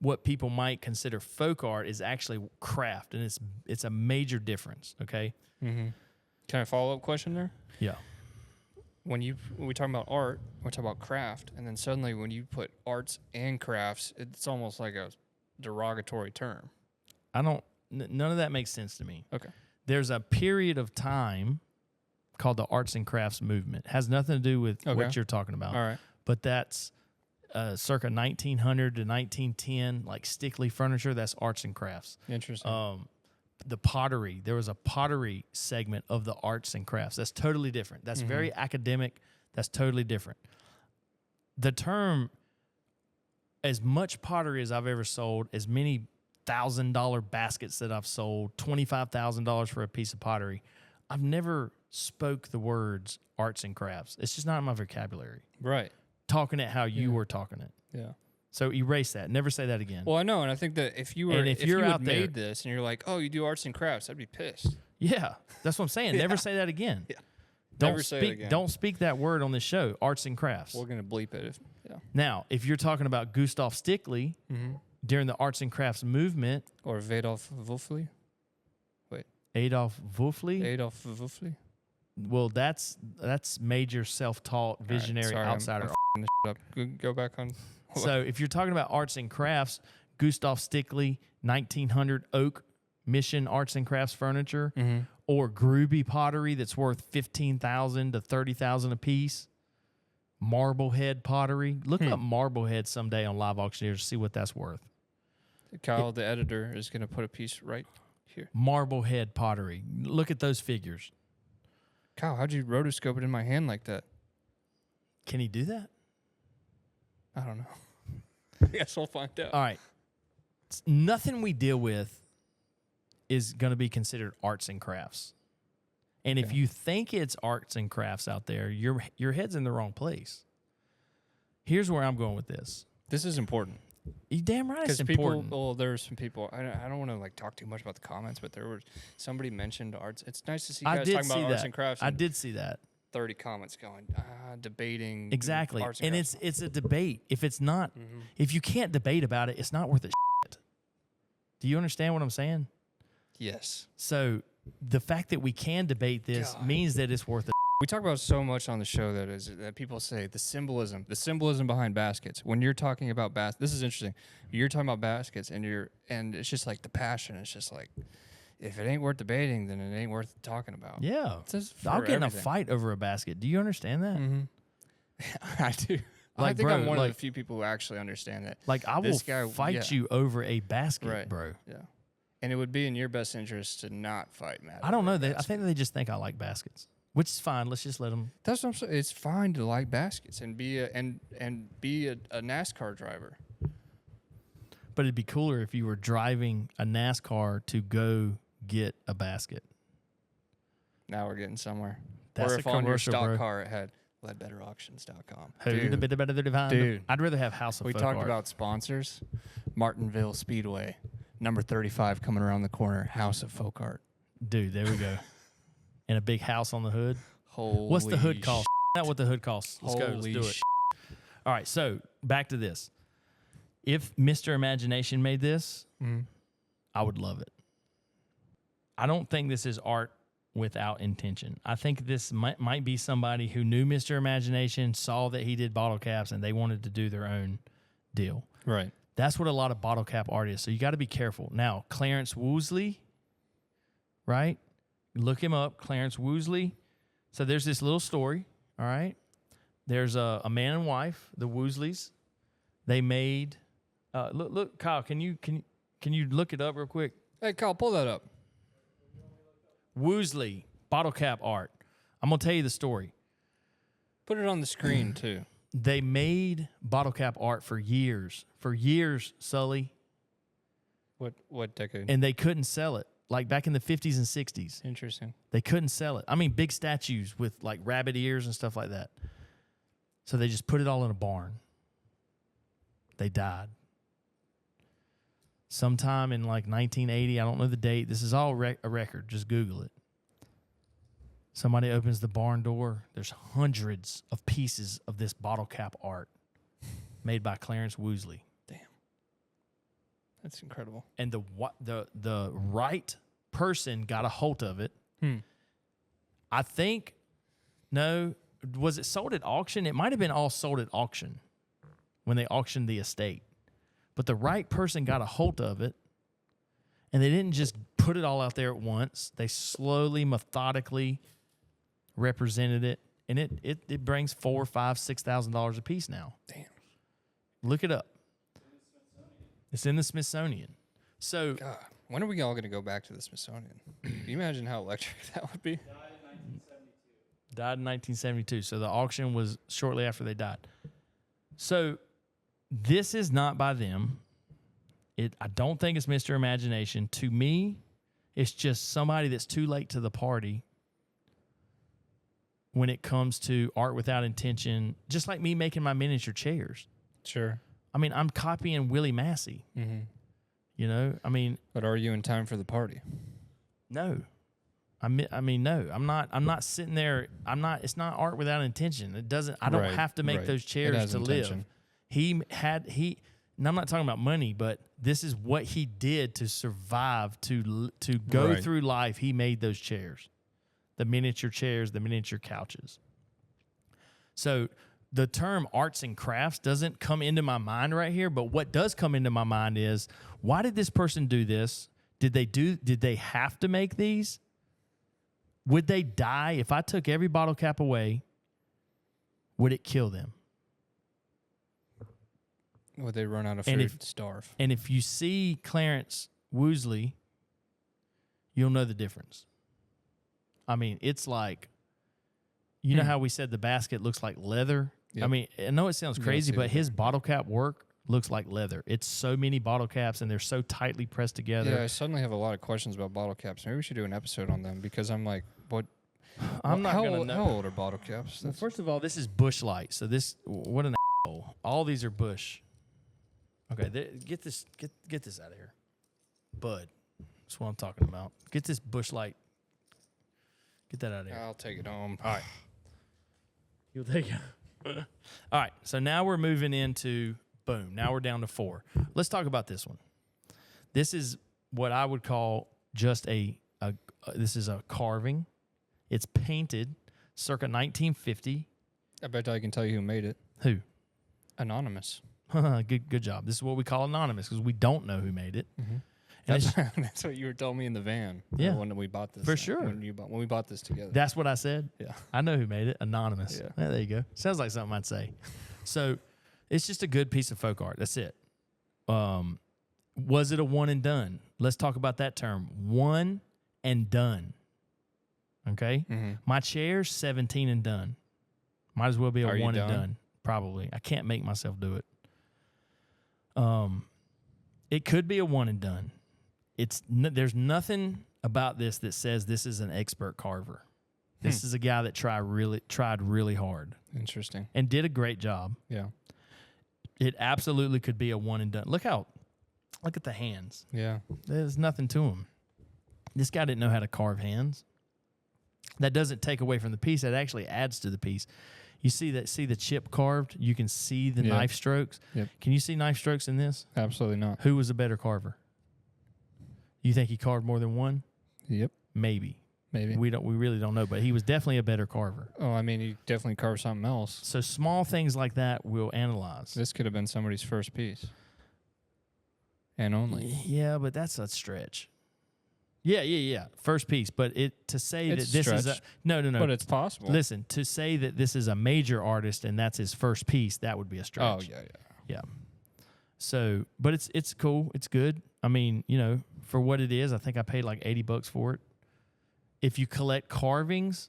what people might consider folk art is actually craft, and it's a major difference, okay? Mm-hmm. Can I follow up question there? Yeah. When we talk about art, we talk about craft, and then suddenly when you put arts and crafts, it's almost like a derogatory term. None of that makes sense to me. Okay. There's a period of time called the arts and crafts movement. It has nothing to do with what you're talking about. All right. But that's circa 1900 to 1910, like stickly furniture. That's arts and crafts. Interesting. The pottery, there was a pottery segment of the arts and crafts. That's totally different. That's very academic. That's totally different. The term, as much pottery as I've ever sold, as many $1,000 baskets that I've sold, $25,000 for a piece of pottery, I've never spoke the words arts and crafts. It's just not in my vocabulary. Right. Talking it how you were talking it. Yeah. So erase that. Never say that again. Well, I know, and I think that if you had made this and you're like, oh, you do arts and crafts, I'd be pissed. Yeah, that's what I'm saying. Never say that again. Yeah. Never say it again. Don't speak that word on this show, arts and crafts. We're going to bleep it. Now, if you're talking about Gustav Stickley during the arts and crafts movement. Or Adolf Wolfli. Adolf Wolfli? Adolf Wolfli. Well, that's major self-taught visionary outsider. I'm up. Go back on. So if you're talking about arts and crafts, Gustav Stickley, 1900 oak mission arts and crafts furniture, or Gruby pottery that's worth $15,000 to $30,000 a piece. Marblehead pottery. Look up Marblehead someday on Live Auctioneers to see what that's worth. Kyle, the editor, is going to put a piece right here. Marblehead pottery. Look at those figures. Kyle, how'd you rotoscope it in my hand like that? Can he do that? I don't know. I guess we'll find out. All right. Nothing we deal with is going to be considered arts and crafts. And if you think it's arts and crafts out there, your head's in the wrong place. Here's where I'm going with this. This is important. You damn right it's important. There's some people, I don't want to like talk too much about the comments, but there was somebody mentioned arts. It's nice to see guys talking about arts and crafts. I did see that. 30 comments going, debating. Exactly. Arts and crafts. It's a debate. If it's not, if you can't debate about it, it's not worth a shit. Do you understand what I'm saying? Yes. So the fact that we can debate this means that it's worth a We talk about so much on the show that people say the symbolism behind baskets. When you're talking about this is interesting. You're talking about baskets, and it's just like the passion. It's just like, if it ain't worth debating, then it ain't worth talking about. Yeah, It's just I'll for get in a everything. fight over a basket. Do you understand that? Mm-hmm. I do. I Like, think bro, I'm one of like- the few people who actually understand that. Like, I will This guy- fight yeah. you over a basket, Right. bro. Yeah, and it would be in your best interest to not fight Matt. I don't over know. a I basket. think they just think I like baskets, which is fine. Let's just let them. That's what I'm saying. It's fine to like baskets and be a NASCAR driver. But it'd be cooler if you were driving a NASCAR to go get a basket. Now we're getting somewhere. That's or a if on your commercial, stock bro. car it had ledbetterauctions.com. Who the bit better the divine? Dude. I'd rather have House of We Folk talked Art. about sponsors. Martinsville Speedway, number 35 coming around the corner. House of Folk Art. Dude, there we go. And a big house on the hood. Holy What's the hood cost? Not what the hood costs. Let's go. Let's Holy do it. All right. So back to this. If Mr. Imagination made this, I would love it. I don't think this is art without intention. I think this might be somebody who knew Mr. Imagination, saw that he did bottle caps, and they wanted to do their own deal. Right. That's what a lot of bottle cap art is. So you got to be careful. Now, Clarence Woosley, right? Look him up, Clarence Woosley. So there's this little story, all right? There's a man and wife, the Woosleys. They made look, Kyle, can you look it up real quick? Hey, Kyle, pull that up. Woosley, bottle cap art. I'm going to tell you the story. Put it on the screen, too. They made bottle cap art for years. For years, Sully. What decade? And they couldn't sell it. Like back in the 50s and 60s. Interesting. They couldn't sell it. I mean, big statues with like rabbit ears and stuff like that. So they just put it all in a barn. They died. Sometime in like 1980, I don't know the date. This is all a record. Just Google it. Somebody opens the barn door. There's hundreds of pieces of this bottle cap art made by Clarence Woosley. Damn. That's incredible. And the right person got a hold of it. I think, no, was it sold at auction? It might have been all sold at auction when they auctioned the estate. But the right person got a hold of it, and they didn't just put it all out there at once. They slowly, methodically represented it, and it brings $4,000, $5,000, $6,000 a piece now. Damn. Look it up. It's in the Smithsonian. So, God, when are we all going to go back to the Smithsonian? Can you imagine how electric that would be? died in 1972. So the auction was shortly after they died. So this is not by them. I don't think it's Mr. Imagination. To me, it's just somebody that's too late to the party when it comes to art without intention, just like me making my miniature chairs. Sure. I mean, I'm copying Willie Massey. Mm-hmm. You know, I mean, But are you in time for the party? no. I mean, no. I'm not sitting there. It's not art without intention. It doesn't. I don't Right, have to make right. those It chairs has to live. intention. And I'm not talking about money, but this is what he did to survive, to go Right. through life. He made those chairs, the miniature chairs, the miniature couches. So the term arts and crafts doesn't come into my mind right here, but what does come into my mind is, why did this person do this? Did they have to make these? Would they die if I took every bottle cap away? Would it kill them? Would they run out of And food, starve? And if you see Clarence Woosley, you'll know the difference. I mean, it's like, you know how we said the basket looks like leather? Yep. I mean, I know it sounds Yeah, I crazy, see but that. his bottle cap work looks like leather. It's so many bottle caps, and they're so tightly pressed together. Yeah, I suddenly have a lot of questions about bottle caps. Maybe we should do an episode on them because I'm like, what? I'm not how going to old, know. How old are bottle caps? Well, first of all, this is Bush Light. So what an asshole. All these are Bush. Okay, get this out of here. Bud. That's what I'm talking about. Get this Bush Light. Get that out of here. I'll take it home. All right. You'll take it. All right. So now we're moving into, boom, now we're down to 4. Let's talk about this one. This is what I would call just this is a carving. It's painted. circa 1950. I bet I can tell you who made it. Who? Anonymous. Good job. This is what we call anonymous because we don't know who made it. Mm-hmm. And That's what you were telling me in the van. Yeah. When we bought this. For sure. When we bought this together. That's what I said. Yeah. I know who made it. Anonymous. Yeah. There you go. Sounds like something I'd say. So it's just a good piece of folk art. That's it. Was it a one and done? Let's talk about that term. One and done. Okay? Mm-hmm. My chair's 17 and done. Might as well be a Are you one and done? done. Probably. I can't make myself do it. It could be a one and done. There's nothing about this that says this is an expert carver. This is a guy that tried really hard Interesting. and did a great job. Yeah. It absolutely could be a one and done. Look at the hands. Yeah. There's nothing to them. This guy didn't know how to carve hands. That doesn't take away from the piece. That actually adds to the piece. You see the chip carved? You can see the knife strokes. Yep. Can you see knife strokes in this? Absolutely not. Who was a better carver? You think he carved more than one? Yep. Maybe. Maybe. We really don't know, but he was definitely a better carver. Oh, I mean, he definitely carved something else. So small things like that we'll analyze. This could have been somebody's first piece. And only. Yeah, but that's a stretch. Yeah. First piece, but to say It's that this is a stretched. no. But it's possible. Listen, to say that this is a major artist and that's his first piece, that would be a Oh, stretch. yeah. So, but it's cool. It's good. I mean, for what it is, I think I paid like $80 for it. If you collect carvings,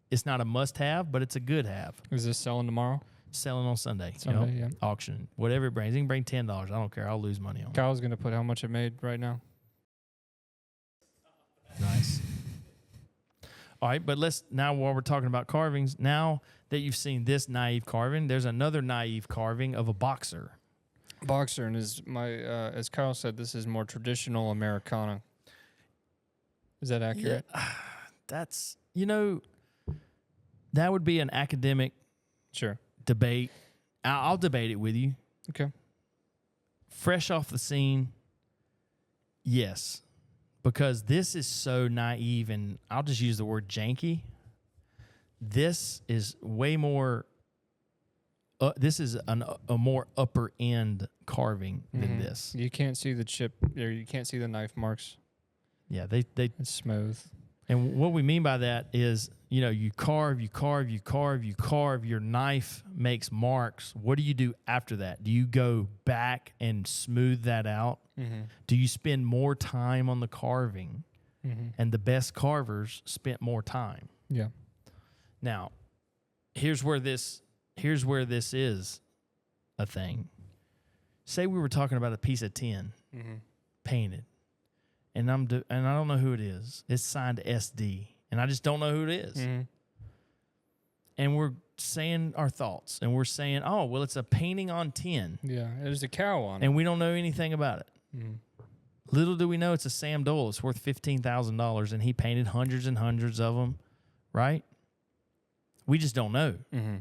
it's not a must-have, but it's a good have. Is this selling tomorrow? Selling on Sunday. Sunday, yeah. Auction, whatever it brings. You can bring $10. I don't care. I'll lose money on it. Kyle's going to put how much it made right now. Nice. All right, but now while we're talking about carvings, now that you've seen this naive carving, there's another naive carving of a boxer. Boxer, and as Kyle said, this is more traditional Americana. Is that accurate? Yeah, that's, that would be an academic Sure. debate. I'll debate it with you. Okay. Fresh off the scene, yes, because this is so naive, and I'll just use the word janky. This is way more. This is a more upper end carving than this. You can't see the chip, or you can't see the knife marks. Yeah, they It's smooth. and what we mean by that is, you carve, your knife makes marks. What do you do after that? Do you go back and smooth that out? Mm-hmm. Do you spend more time on the carving? Mm-hmm. And the best carvers spent more time. Yeah. Now, here's where this is a thing. Say we were talking about a piece of tin painted, and I don't know who it is. It's signed SD, and I just don't know who it is. Mm-hmm. And we're saying our thoughts, and we're saying, oh, well, it's a painting on tin, Yeah. There's a cow on it. and we don't know anything about it. Mm-hmm. Little do we know it's a Sam Dole. It's worth $15,000, and he painted hundreds and hundreds of them, right? We just don't know. Mm-hmm.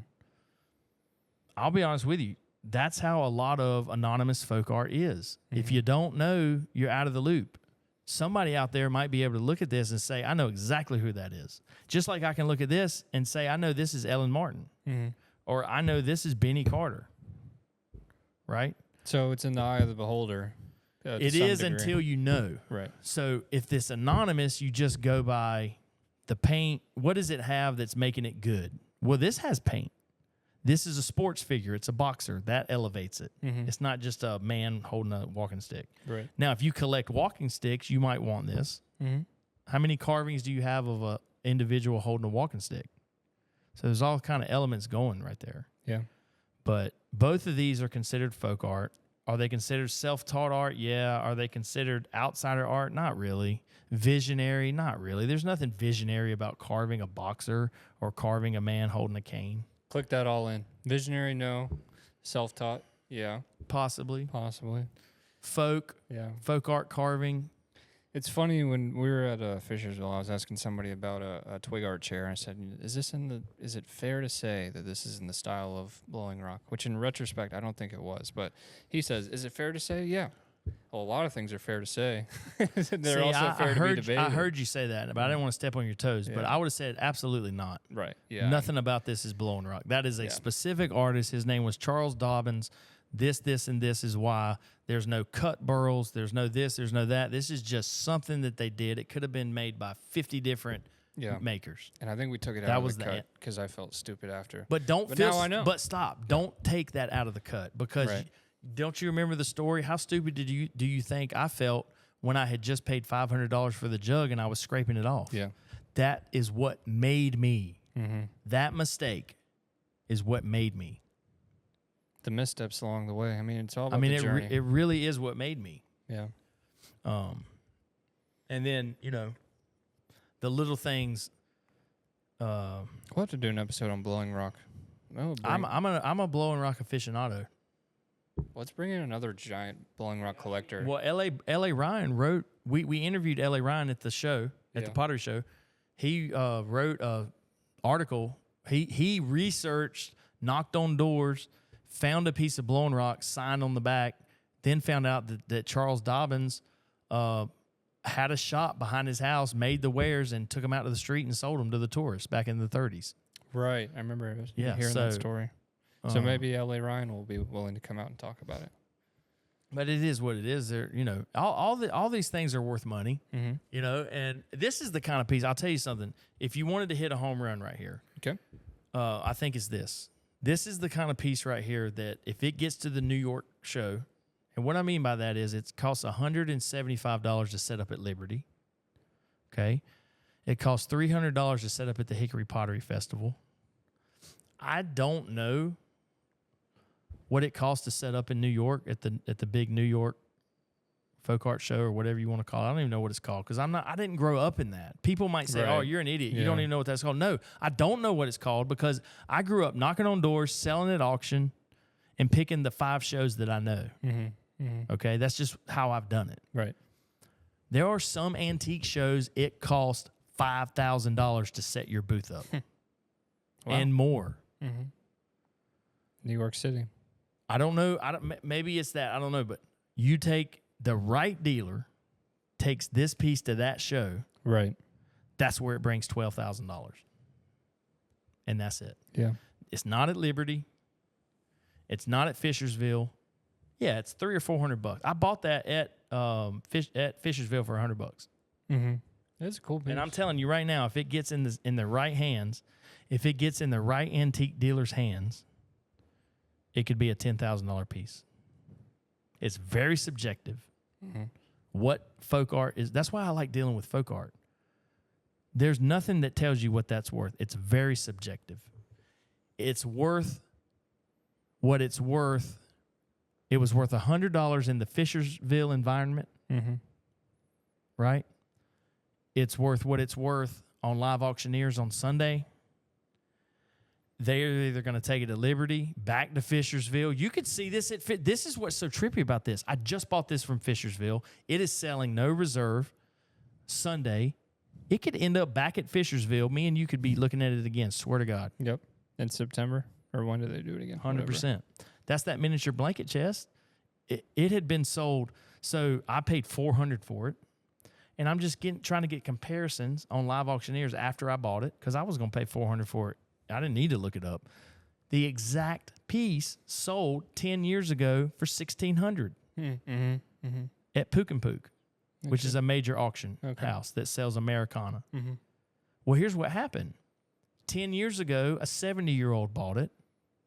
I'll be honest with you. That's how a lot of anonymous folk art is. If you don't know, you're out of the loop. Somebody out there might be able to look at this and say, I know exactly who that is. Just like I can look at this and say, I know this is Ellen Martin. Mm-hmm. Or I know this is Benny Carter. Right? So it's in the eye of the beholder. It is until you know. Right. So if this anonymous, you just go by the paint. What does it have that's making it good? Well, this has paint. This is a sports figure. It's a boxer. That elevates it. Mm-hmm. It's not just a man holding a walking stick. Right. Now, if you collect walking sticks, you might want this. Mm-hmm. How many carvings do you have of a individual holding a walking stick? So there's all kind of elements going right there. Yeah. But both of these are considered folk art. Are they considered self-taught art? Yeah. Are they considered outsider art? Not really. Visionary? Not really. There's nothing visionary about carving a boxer or carving a man holding a cane. Click that all in. Visionary, no. Self-taught, yeah. Possibly. Folk art carving. It's funny, when we were at Fishersville, I was asking somebody about a twig art chair, and I said, is it fair to say that this is in the style of Blowing Rock? Which in retrospect, I don't think it was. But he says, is it fair to say? Yeah. Well, a lot of things are fair to say. They're See, also fair to be debated. I heard you say that, but I didn't want to step on your toes. But I would have said absolutely not. Right. Yeah. Nothing about this is blowing rock. That is a specific artist. His name was Charles Dobbins. This, and this is why. There's no cut burls. There's no this. There's no that. This is just something that they did. It could have been made by 50 different makers. And I think we took it out of the cut because I felt stupid after. But now I know. But stop. Don't take that out of the cut because don't you remember the story? How stupid do you think I felt when I had just paid $500 for the jug and I was scraping it off? Yeah. That is what made me. Mm-hmm. That mistake is what made me. The missteps along the way. I mean, it's all about the journey. It really is what made me. Yeah. And then, the little things. We'll have to do an episode on blowing rock. I'm a blowing rock aficionado. Let's bring in another giant blowing rock collector. Well, L.A. Ryan wrote. We interviewed L.A. Ryan at the show, at the Pottery Show. He wrote an article. He researched, knocked on doors, found a piece of blowing rock, signed on the back, then found out that Charles Dobbins had a shop behind his house, made the wares, and took them out to the street and sold them to the tourists back in the 30s. Right. I remember hearing that story. So maybe L.A. Ryan will be willing to come out and talk about it. But it is what it is. There, all these things are worth money. Mm-hmm. And this is the kind of piece. I'll tell you something. If you wanted to hit a home run right here, okay, I think it's this. This is the kind of piece right here that if it gets to the New York show, and what I mean by that is it costs $175 to set up at Liberty. Okay, it costs $300 to set up at the Hickory Pottery Festival. I don't know what it costs to set up in New York at the big New York folk art show or whatever you want to call it. I don't even know what it's called because I didn't grow up in that. People might say, "Oh, you're an idiot. You don't even know what that's called." No, I don't know what it's called because I grew up knocking on doors, selling at auction, and picking the 5 shows that I know. Mm-hmm. Mm-hmm. Okay, that's just how I've done it. Right. There are some antique shows it costs $5,000 to set your booth up, and more. Mm-hmm. New York City. I don't know. Maybe it's that. I don't know. But you take the right dealer, takes this piece to that show. Right. That's where it brings $12,000. And that's it. Yeah. It's not at Liberty. It's not at Fishersville. Yeah, it's $300 or $400. I bought that at Fishersville for $100. Mm-hmm. That's a cool piece. And I'm telling you right now, if it gets in the right hands, if it gets in the right antique dealer's hands, it could be a $10,000 piece. It's very subjective. Mm-hmm. What folk art is, that's why I like dealing with folk art. There's nothing that tells you what that's worth. It's very subjective. It's worth what it's worth. It was worth $100 in the Fishersville environment, right? It's worth what it's worth on Live Auctioneers on Sunday. They're either going to take it to Liberty, back to Fishersville. You could see this at this is what's so trippy about this. I just bought this from Fishersville. It is selling no reserve Sunday. It could end up back at Fishersville. Me and you could be looking at it again, swear to God. Yep. In September? Or when do they do it again? 100%. That's that miniature blanket chest. It had been sold. So I paid $400 for it. And I'm just trying to get comparisons on Live Auctioneers after I bought it because I was going to pay $400 for it. I didn't need to look it up. The exact piece sold 10 years ago for $1,600 at Pook and Pook, which is a major auction house that sells Americana. Mm-hmm. Well, here's what happened. 10 years ago, a 70-year-old bought it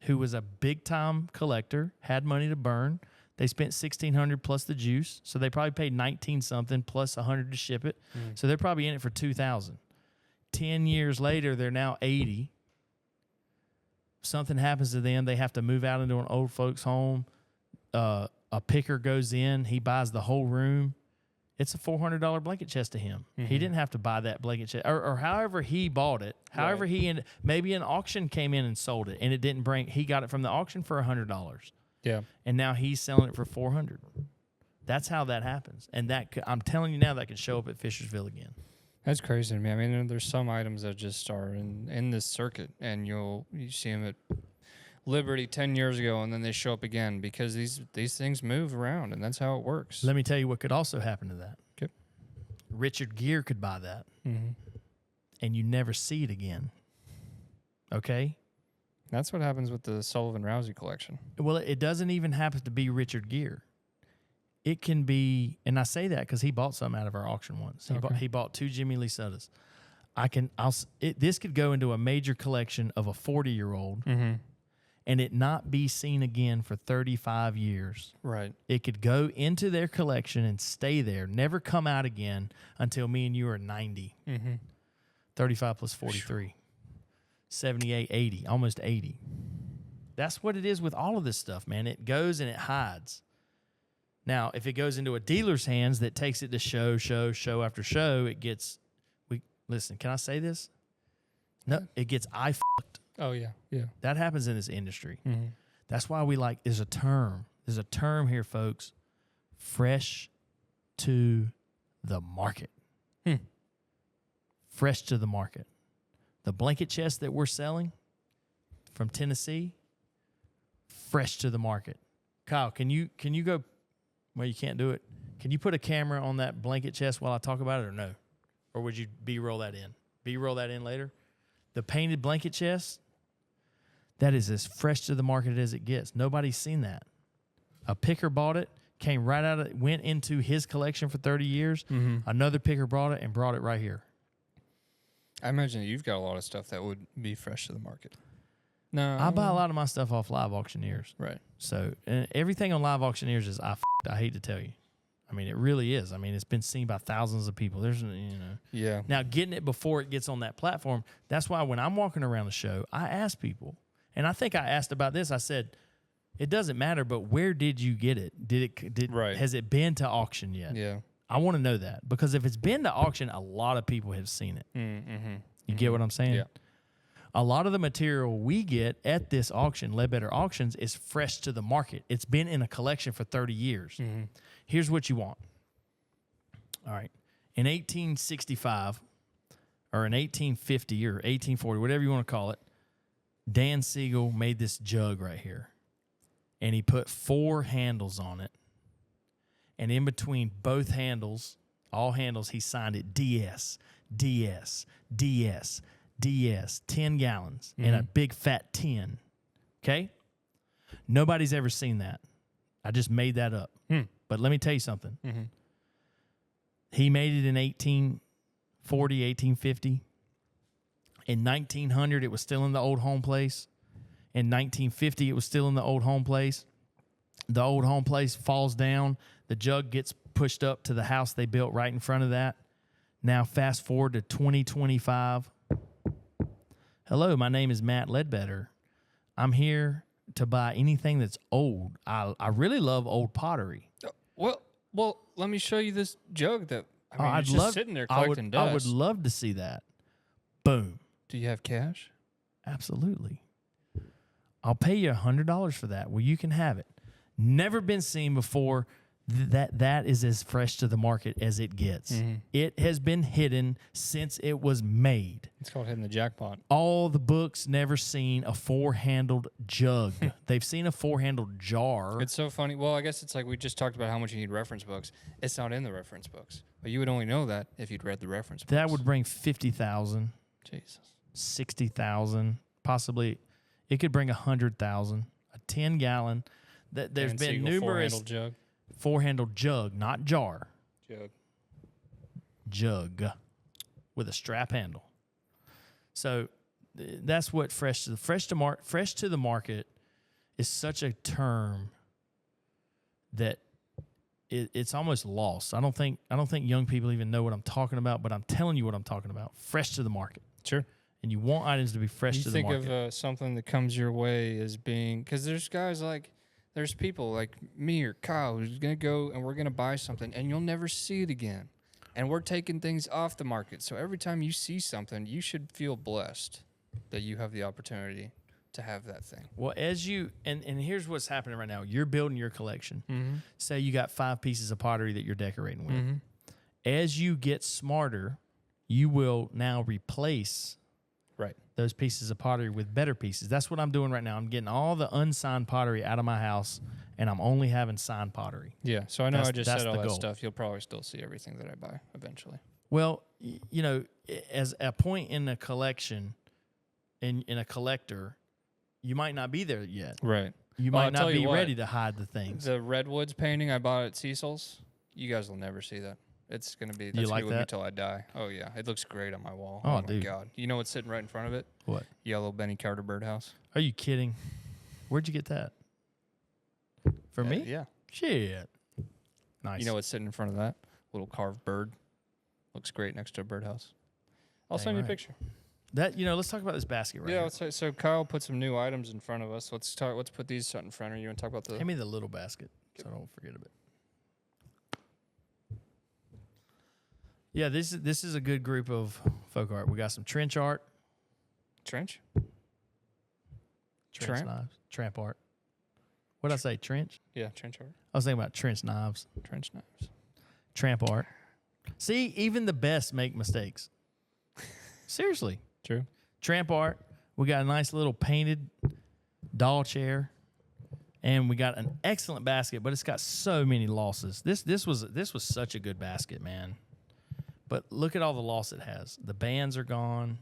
who was a big-time collector, had money to burn. They spent $1,600 plus the juice, so they probably paid $19-something plus $100 to ship it. So they're probably in it for $2,000. 10 years later, they're now 80. Something happens to them. They have to move out into an old folks' home. A picker goes in. He buys the whole room. It's a $400 blanket chest to him. He didn't have to buy that blanket chest. Or however he bought it. However maybe an auction came in and sold it, and it didn't bring. He got it from the auction for $100. Yeah. And now he's selling it for $400. That's how that happens. And I'm telling you now, that could show up at Fishersville again. That's crazy to me. I mean, there's some items that just are in this circuit, and you see them at Liberty 10 years ago, and then they show up again because these things move around, and that's how it works. Let me tell you what could also happen to that. Okay. Richard Gere could buy that, Mm-hmm. and you never see it again. Okay? That's what happens with the Sullivan Rousey collection. Well, it doesn't even happen to be Richard Gere. It can be, and I say that because he bought something out of our auction once. He bought 2 Jimmy Lee Sodas. This could go into a major collection of a 40-year-old, Mm-hmm. and it not be seen again for 35 years. Right. It could go into their collection and stay there, never come out again until me and you are 90. Mm-hmm. 35 plus 43. 78, 80, almost 80. That's what it is with all of this stuff, man. It goes and it hides. Now, if it goes into a dealer's hands that takes it to show after show, it gets... Listen, can I say this? No, it gets eye-fucked. Oh, yeah. Yeah. That happens in this industry. Mm-hmm. That's why we like... There's a term here, folks. Fresh to the market. Fresh to the market. The blanket chest that we're selling from Tennessee, fresh to the market. Kyle, can you go? Well, you can't do it. Can you put a camera on that blanket chest while I talk about it, or no? Or would you B-roll that in? B-roll that in later? The painted blanket chest, that is as fresh to the market as it gets. Nobody's seen that. A picker bought it, came right out of it, went into his collection for 30 years. Mm-hmm. Another picker brought it and brought it right here. I imagine that you've got a lot of stuff that would be fresh to the market. No. I buy a lot of my stuff off live auctioneers. Right. So everything on live auctioneers is I hate to tell you. I mean, it really is. I mean, it's been seen by thousands of people. There's, Yeah. Now, getting it before it gets on that platform, that's why when I'm walking around the show, I ask people. And I think I asked about this. I said, it doesn't matter, but where did you get it? Right. Has it been to auction yet? Yeah. I want to know that. Because if it's been to auction, a lot of people have seen it. Mm-hmm. You get what I'm saying? Yeah. A lot of the material we get at this auction, Ledbetter Auctions, is fresh to the market. It's been in a collection for 30 years. Mm-hmm. Here's what you want. All right. In 1865 or in 1850 or 1840, whatever you want to call it, Dan Siegel made this jug right here. And he put 4 handles on it. And in between both handles, all handles, he signed it DS, DS, DS, DS, 10 gallons in a big fat tin. Okay? Nobody's ever seen that. I just made that up. But let me tell you something. Mm-hmm. He made it in 1840, 1850. In 1900, it was still in the old home place. In 1950, it was still in the old home place. The old home place falls down. The jug gets pushed up to the house they built right in front of that. Now, fast forward to 2025. Hello, my name is Matt Ledbetter. I'm here to buy anything that's old. I really love old pottery. Well, let me show you this jug that I'd it's just sitting there collecting dust. I would love to see that. Boom. Do you have cash? Absolutely. I'll pay you $100 for that. Well, you can have it. Never been seen before. That is as fresh to the market as it gets. Mm-hmm. It has been hidden since it was made. It's called hitting the jackpot. All the books never seen a 4-handled jug. They've seen a 4-handled jar. It's so funny. Well, I guess it's like we just talked about how much you need reference books. It's not in the reference books. But you would only know that if you'd read the reference books. That would bring 50,000. Jesus. 60,000. Possibly. It could bring 100,000. A 10-gallon. There's been numerous... 4-handled jug. 4-handled jug, not jar. Jug with a strap handle. So that's what fresh to the market is such a term that it's almost lost. I don't think young people even know what I'm talking about, but I'm telling you what I'm talking about. Fresh to the market. Sure. And you want items to be fresh to the market. You think of something that comes your way as being, because there's guys like, there's people like me or Kyle who's going to go and we're going to buy something and you'll never see it again. And we're taking things off the market. So every time you see something, you should feel blessed that you have the opportunity to have that thing. Well, as you, and here's what's happening right now. You're building your collection. Mm-hmm. Say you got 5 pieces of pottery that you're decorating with. Mm-hmm. As you get smarter, you will now replace Right. those pieces of pottery with better pieces. That's what I'm doing right now. I'm getting all the unsigned pottery out of my house, and I'm only having signed pottery. Yeah. So I know I just that's said all the that goal. stuff. You'll probably still see everything that I buy eventually. Well, you know, as a point in a collection, in a collector, you might not be there yet. Right. You Well, might I'll not tell you be what, ready to hide the things. The Redwoods painting I bought at Cecil's, you guys will never see that. It's gonna be. That's like gonna be with me that? till I die. Oh yeah, it looks great on my wall. Oh, Oh my dude. god. You know what's sitting right in front of it? What? Yellow Benny Carter birdhouse. Are you kidding? Where'd you get that? For me? Yeah. Shit. Nice. You know what's sitting in front of that? Little carved bird. Looks great next to a birdhouse. I'll Dang send you a right. picture. That, you know, let's talk about this basket right Yeah. here. So Kyle put some new items in front of us. Let's talk. Let's put these in front of you and talk about the. Hand me the little basket so I don't forget of it. Yeah, this is a good group of folk art. We got some trench art. trench. Trench Tramp? knives. Tramp art. What did I say? Trench? Yeah, trench art. I was thinking about trench knives. Trench knives. Tramp art. See, even the best make mistakes. Seriously. True. Tramp art. We got a nice little painted doll chair. And we got an excellent basket, but it's got so many losses. This was such a good basket, man. But look at all the loss it has. The bands are gone.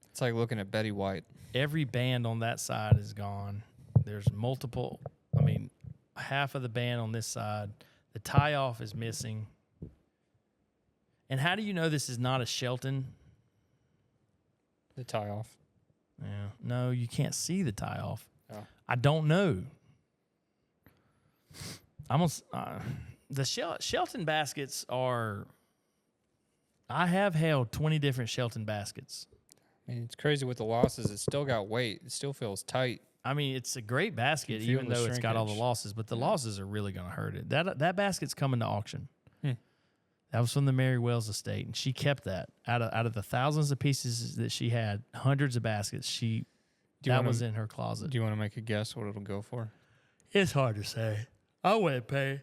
It's like looking at Betty White. Every band on that side is gone. There's multiple. I mean, half of the band on this side. The tie-off is missing. And how do you know this is not a Shelton? The tie off. Yeah. No, you can't see the tie-off. Oh. I don't know. The Shelton baskets are. I have held 20 different Shelton baskets. I mean, it's crazy with the losses. It's still got weight. It still feels tight. I mean, it's a great basket, You feel even the though it's got all the shrinkage. losses. But the losses are really going to hurt it. That basket's coming to auction. Hmm. That was from the Mary Wells estate, and she kept that out of the thousands of pieces that she had, hundreds of baskets. Was in her closet. Do you want to make a guess what it'll go for? It's hard to say. I wouldn't pay.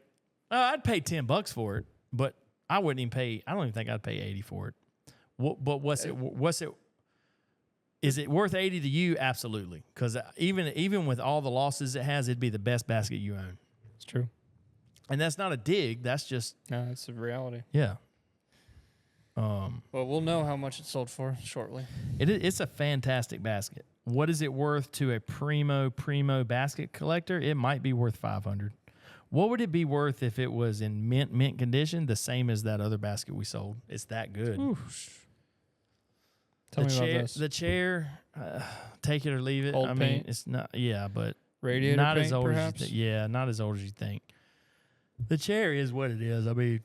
I'd pay $10 for it, but I wouldn't even pay. I don't even think I'd pay $80 for it. But what's it? Is it worth $80 to you? Absolutely, because even with all the losses it has, it'd be the best basket you own. It's true. And that's not a dig. That's just No, it's a reality. yeah. Well, we'll know how much it sold for shortly. It's a fantastic basket. What is it worth to a primo basket collector? It might be worth $500. What would it be worth if it was in mint condition, the same as that other basket we sold? It's that good. Tell me about this. The chair, take it or leave it. Old I mean, paint? it's not. Yeah, but Radiator not paint, as old perhaps? as you think. Yeah, not as old as you think. The chair is what it is. I mean,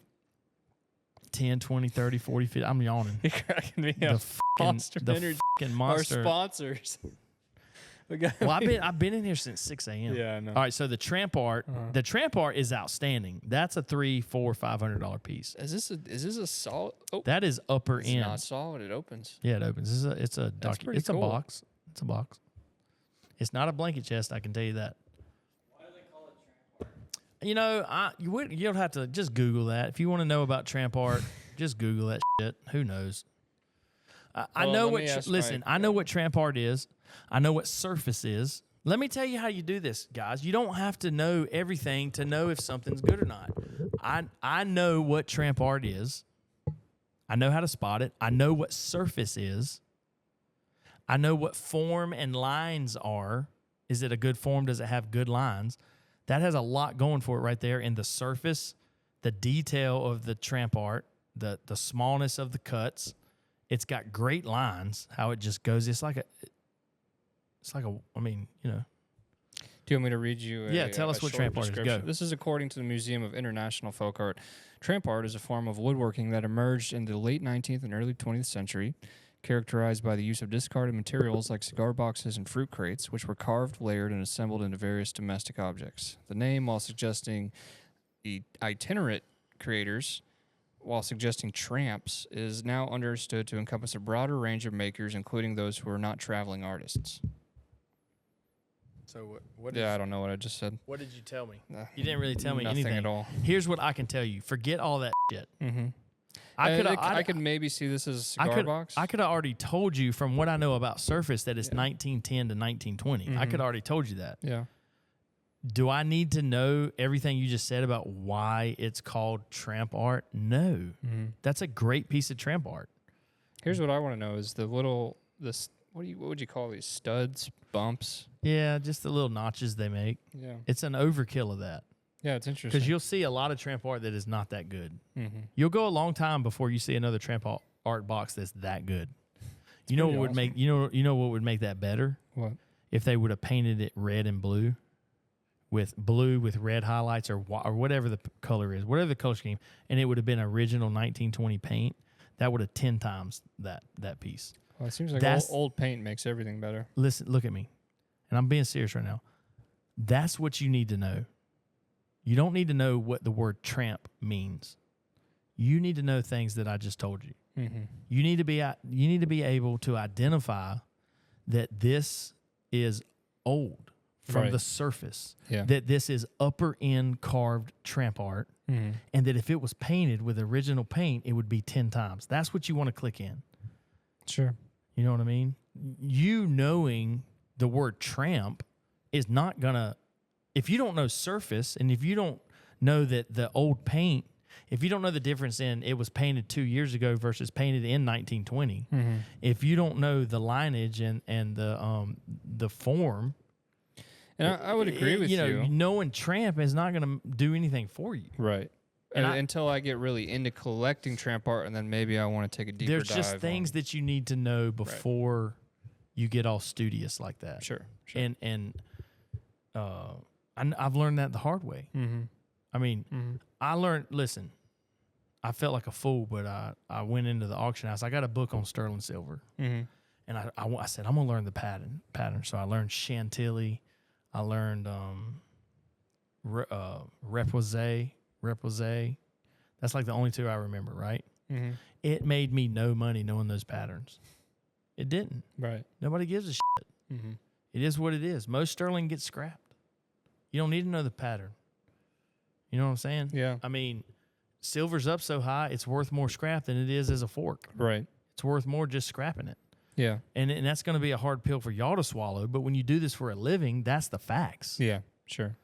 10, 20, 30, 40, 50. I'm yawning. You're cracking me The up. fucking, the Energy. fucking Our monster. sponsors. We got- Well, I've been in here since 6 a.m. Yeah, I know. All right, so the tramp art, the tramp art is outstanding. That's a $300, $400, $500 piece. Is this a solid? Oh, That is upper it's end. not solid. It opens. Yeah, it opens. It's a pretty it's cool. a box. It's a box. It's not a blanket chest. I can tell you that. Why do they call it tramp art? You know, you don't have to just Google that. If you want to know about tramp art, just Google that shit. Who knows? I Well, know let what. me ask Listen, my- I know what tramp art is. I know what surface is. Let me tell you how you do this, guys. You don't have to know everything to know if something's good or not. I know what tramp art is. I know how to spot it. I know what surface is. I know what form and lines are. Is it a good form? Does it have good lines? That has a lot going for it right there in the surface, the detail of the tramp art, the smallness of the cuts. It's got great lines, how it just goes. It's like a, I mean, you know. Do you want me to read you Yeah, tell us what short tramp art is. description? Go. This is according to the Museum of International Folk Art. Tramp art is a form of woodworking that emerged in the late 19th and early 20th century, characterized by the use of discarded materials like cigar boxes and fruit crates, which were carved, layered, and assembled into various domestic objects. The name, while suggesting itinerant creators, while suggesting tramps, is now understood to encompass a broader range of makers, including those who are not traveling artists. So what? Yeah, I don't know what I just said. What did you tell me? Nah, You didn't really tell me nothing anything at all. Here's what I can tell you. Forget all that shit. Mm-hmm. I could maybe see this as a cigar box. I could have already told you from what I know about surface that it's 1910 to 1920. I could have already told you that. Yeah. Do I need to know everything you just said about why it's called tramp art? No. That's a great piece of tramp art. Here's what I want to know is what would you call these studs, bumps? Yeah, just the little notches they make. Yeah. It's an overkill of that. Yeah, it's interesting. Because you'll see a lot of tramp art that is not that good. You'll go a long time before you see another tramp art box that's that good. You know what would make you know what would make that better? What? If they would have painted it red and blue with red highlights or whatever the color is, whatever the color scheme, and it would have been original 1920 paint. That would have 10 times that piece. Well, it seems like old paint makes everything better. Listen, look at me, and I'm being serious right now. That's what you need to know. You don't need to know what the word tramp means. You need to know things that I just told you. You need to be able to identify that this is old from the surface. Yeah. That this is upper end carved tramp art, and that if it was painted with original paint, it would be 10 times. That's what you want to click in. Sure. You know what I mean? You knowing the word tramp is not gonna. If you don't know surface, and if you don't know that the old paint, if you don't know the difference in it was painted 2 years ago versus painted in 1920, if you don't know the lineage and the form, and I would agree with you. Knowing tramp is not going to do anything for you, right? And until I get really into collecting tramp art, and then maybe I want to take a deeper dive. There's just things that you need to know before you get all studious like that. Sure. And I've learned that the hard way. I mean, I learned. Listen, I felt like a fool, but I went into the auction house. I got a book on sterling silver, and I said I'm gonna learn the pattern. So I learned Chantilly. I learned reposé. That's like the only two I remember, right? It made me no money knowing those patterns. It didn't. Right. Nobody gives a shit. It is what it is. Most sterling gets scrapped. You don't need to know the pattern. You know what I'm saying? Yeah. I mean, silver's up so high, it's worth more scrap than it is as a fork. Right. It's worth more just scrapping it. Yeah. And that's going to be a hard pill for y'all to swallow. But when you do this for a living, that's the facts. Yeah. Sure.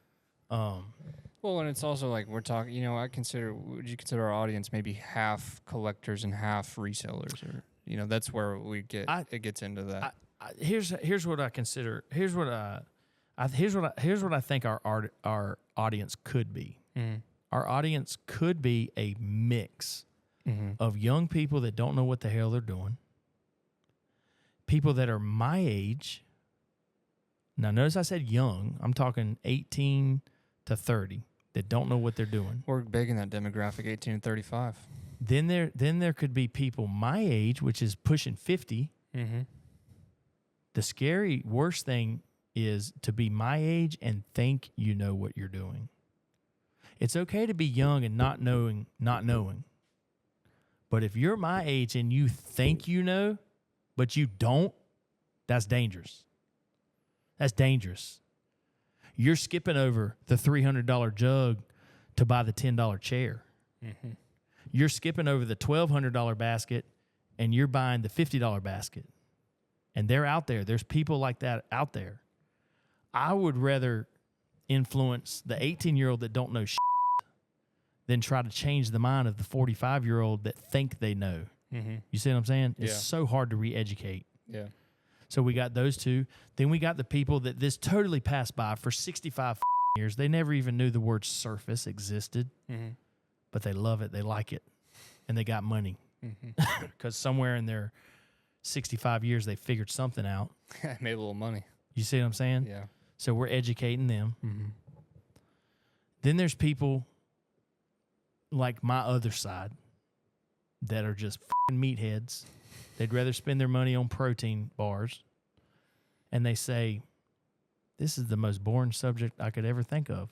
Well, and it's also like we're talking. Would you consider our audience maybe half collectors and half resellers, or that's where it gets into that. Here's what I consider. Here's what I think our audience could be. Our audience could be a mix of young people that don't know what the hell they're doing, people that are my age. Now, notice I said young. I'm talking 18 to 30 that don't know what they're doing. We're big in that demographic, 18 to 35. Then there could be people my age, which is pushing 50. The scary, worst thing is to be my age and think you know what you're doing. It's okay to be young and not knowing. But if you're my age and you think you know, but you don't, that's dangerous. That's dangerous. You're skipping over the $300 jug to buy the $10 chair. You're skipping over the $1,200 basket and you're buying the $50 basket. And they're out there. There's people like that out there. I would rather influence the 18-year-old that don't know shit than try to change the mind of the 45-year-old that think they know. You see what I'm saying? It's so hard to re-educate. Yeah. So we got those two. Then we got the people that this totally passed by for 65 years. They never even knew the word surface existed, but they love it. They like it, and they got money because somewhere in their 65 years they figured something out. Made a little money. You see what I'm saying? Yeah. So we're educating them. Then there's people like my other side that are just meatheads. They'd rather spend their money on protein bars. And they say, this is the most boring subject I could ever think of.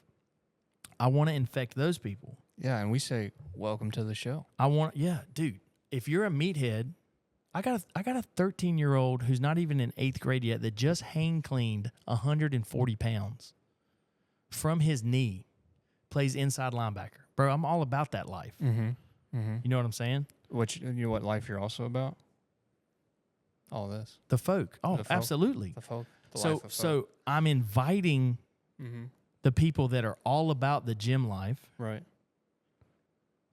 I want to infect those people. Yeah, and we say, welcome to the show. Dude, if you're a meathead, I got a 13-year-old who's not even in 8th grade yet that just hang cleaned 140 pounds from his knee, plays inside linebacker. Bro, I'm all about that life. Mm-hmm. You know what I'm saying? Which, you know what life you're also about? All this. The folk. Oh, The folk. absolutely. The folk. The So life of folk. so I'm inviting Mm-hmm. the people that are all about the gym life Right.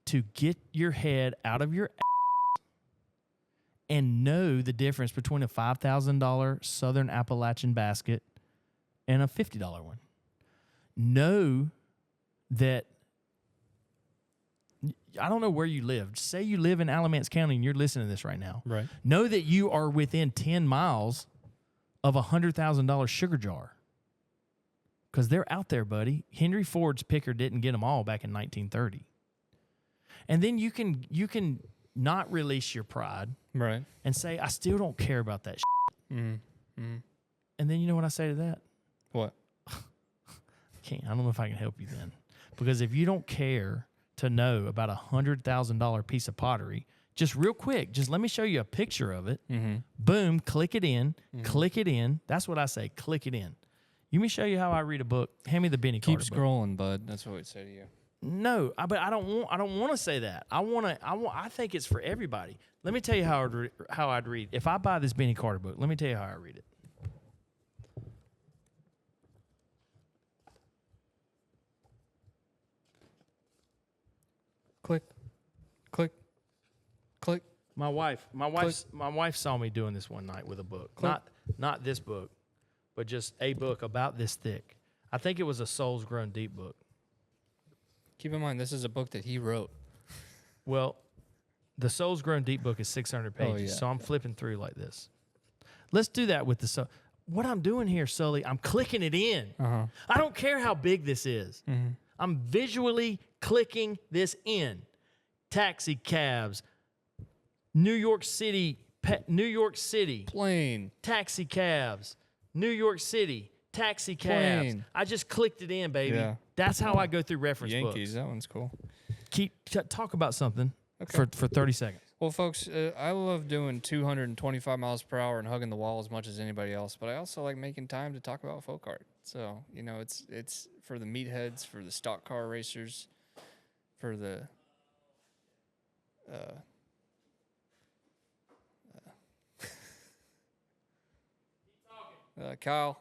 to get your head out of your ass and know the difference between a $5,000 Southern Appalachian basket and a $50 one. Know that I don't know where you live. Say you live in Alamance County and you're listening to this right now. Right. Know that you are within 10 miles of a $100,000 sugar jar. Because they're out there, buddy. Henry Ford's picker didn't get them all back in 1930. And then you can not release your pride Right. and say, I still don't care about that shit. Mm-hmm. Mm-hmm. And then you know what I say to that? What? I don't know if I can help you then. Because if you don't care to know about a $100,000 piece of pottery, just real quick, just let me show you a picture of it. Mm-hmm. Boom, click it in, click it in. That's what I say, click it in. Let me show you how I read a book. Hand me the Benny Keep Carter book. scrolling, bud. That's what we'd say to you. No, but I don't want to say that. I think it's for everybody. Let me tell you how I'd read. If I buy this Benny Carter book, let me tell you how I read it. Click. Click. Click. My wife saw me doing this one night with a book. Click. Not this book, but just a book about this thick. I think it was a Souls Grown Deep book. Keep in mind, this is a book that he wrote. Well, the Souls Grown Deep book is 600 pages, yeah. so I'm flipping through like this. Let's do that with the Soul. What I'm doing here, Sully, I'm clicking it in. Uh-huh. I don't care how big this is. Mm-hmm. I'm visually clicking this in. Taxi cabs, New York City, Plane. taxi cabs, New York City, taxi cabs. Plane. I just clicked it in, baby. Yeah. That's how I go through reference Yankees. books. That one's cool. Talk about something Okay. for 30 seconds. Well, folks, I love doing 225 miles per hour and hugging the wall as much as anybody else, but I also like making time to talk about folk art. So, you know, it's for the meatheads, for the stock car racers, for the Kyle,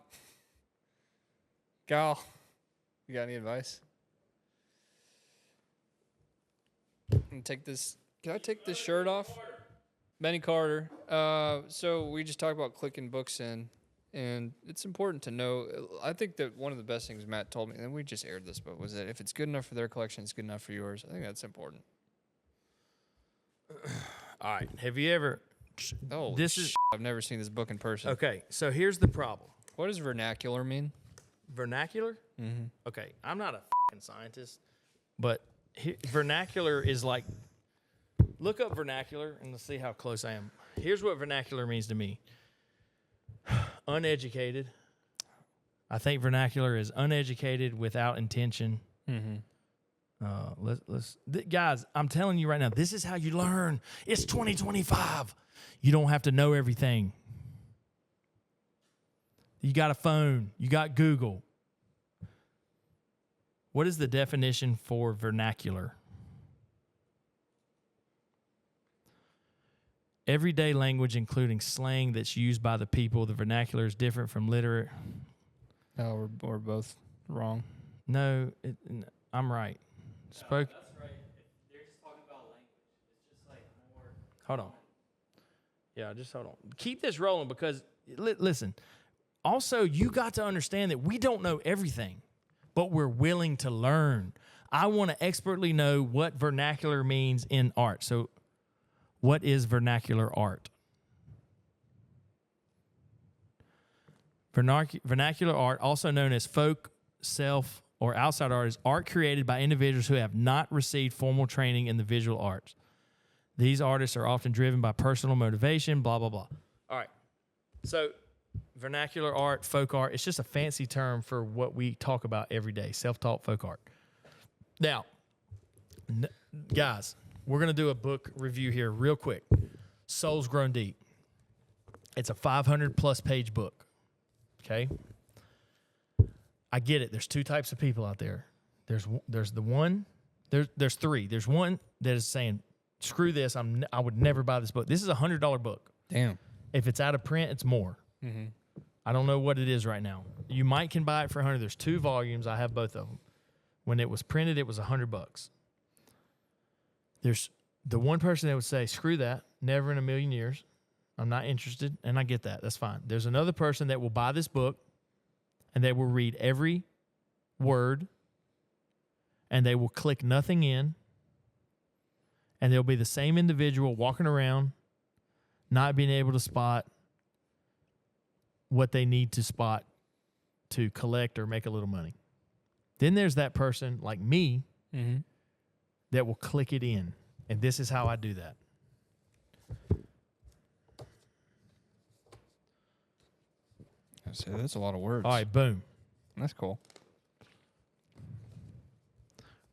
you got any advice? And take this. Can I take this shirt off? Benny Carter. So we just talked about clicking books in, and it's important to know. I think that one of the best things Matt told me, and we just aired this, but was that if it's good enough for their collection, it's good enough for yours. I think that's important. All right. Have you ever? Oh, I've never seen this book in person. Okay. So here's the problem. What does vernacular mean? Vernacular? Mm-hmm. Okay. I'm not a fucking scientist, but vernacular is like. Look up vernacular and let's see how close I am. Here's what vernacular means to me. Uneducated. I think vernacular is uneducated without intention. Mm-hmm. Guys, I'm telling you right now, this is how you learn. It's 2025. You don't have to know everything. You got a phone. You got Google. What is the definition for vernacular? Everyday language, including slang that's used by the people. The vernacular is different from literate. Oh, we're both wrong. No, I'm right. Spoke. That's right. They're just talking about language. It's just like more. Hold on. Yeah, just hold on. Keep this rolling because, listen, also, you got to understand that we don't know everything, but we're willing to learn. I want to expertly know what vernacular means in art. So, what is vernacular art? Vernacular art, also known as folk, self, or outside art, is art created by individuals who have not received formal training in the visual arts. These artists are often driven by personal motivation, blah, blah, blah. All right. So, vernacular art, folk art, it's just a fancy term for what we talk about every day, self-taught folk art. Now, guys, we're going to do a book review here real quick. Souls Grown Deep. It's a 500-plus page book, okay? I get it. There's two types of people out there. There's three. There's one that is saying, screw this. I would never buy this book. This is a $100 book. Damn. If it's out of print, it's more. Mm-hmm. I don't know what it is right now. You might can buy it for 100. There's 2 volumes. I have both of them. When it was printed, it was $100. There's the one person that would say, screw that, never in a million years. I'm not interested, and I get that. That's fine. There's another person that will buy this book, and they will read every word, and they will click nothing in, and they'll be the same individual walking around, not being able to spot what they need to spot to collect or make a little money. Then there's that person like me that will click it in. And this is how I do that. I say that's a lot of words. All right, boom. That's cool.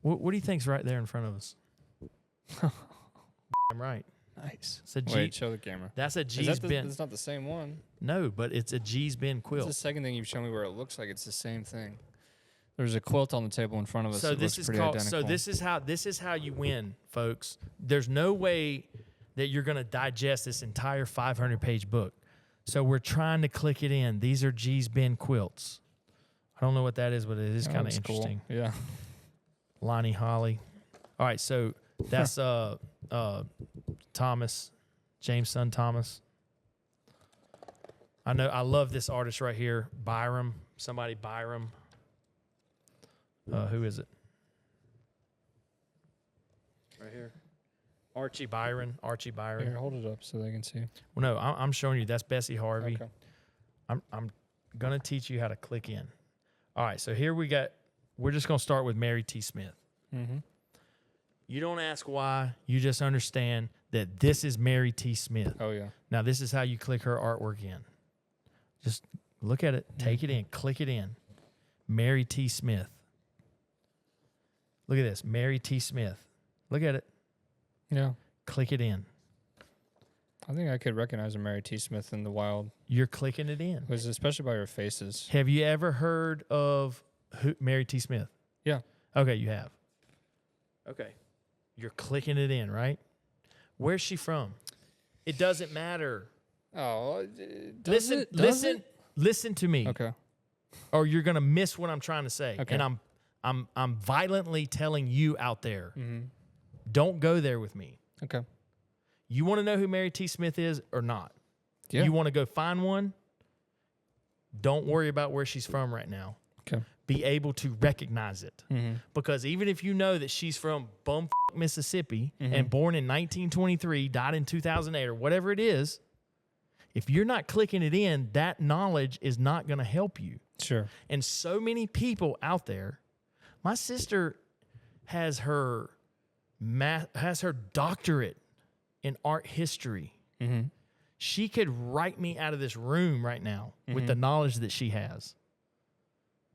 What do you think's right there in front of us? I'm right. Nice. It's a G. Wait, show the camera. That's a Is G's that bend. It's not the same one. No, but it's a G's bend It's quilt. the second thing you've shown me where it looks like it's the same thing. There's a quilt on the table in front of us. So that this looks is pretty called. identical. So this is how you win, folks. There's no way that you're going to digest this entire 500-page book. So we're trying to click it in. These are G's bend quilts. I don't know what that is, but it is kind of looks cool. interesting. Yeah. Lonnie, Holley. All right, so that's Thomas, James' son Thomas. I know. I love this artist right here, Byron. Somebody Byron. Who is it? Right here. Archie Byron. Archie Byron. Here, hold it up so they can see. Well, no, I'm showing you. That's Bessie Harvey. Okay. I'm gonna teach you how to click in. All right, so here we got. We're just gonna start with Mary T. Smith. Mm-hmm. You don't ask why. You just understand that this is Mary T. Smith. Oh, yeah. Now this is how you click her artwork in. Just look at it, take it in, click it in. Mary T. Smith. Look at this, Mary T. Smith. Look at it. Yeah. Click it in. I think I could recognize a Mary T. Smith in the wild. You're clicking it in. Especially by her faces. Have you ever heard of Mary T. Smith? Yeah. Okay, you have. Okay. You're clicking it in, right? Where's she from? It doesn't matter. Oh, Listen to me. Okay. Or you're gonna miss what I'm trying to say. Okay. And I'm violently telling you out there, Mm-hmm. don't go there with me. Okay. You want to know who Mary T. Smith is or not? Yeah. You want to go find one? Don't worry about where she's from right now. Okay. Be able to recognize it. Mm-hmm. Because even if you know that she's from bumfuck Mississippi Mm-hmm. and born in 1923, died in 2008 or whatever it is, if you're not clicking it in, that knowledge is not going to help you. Sure. And so many people out there, my sister has her doctorate in art history. Mm-hmm. She could write me out of this room right now with the knowledge that she has.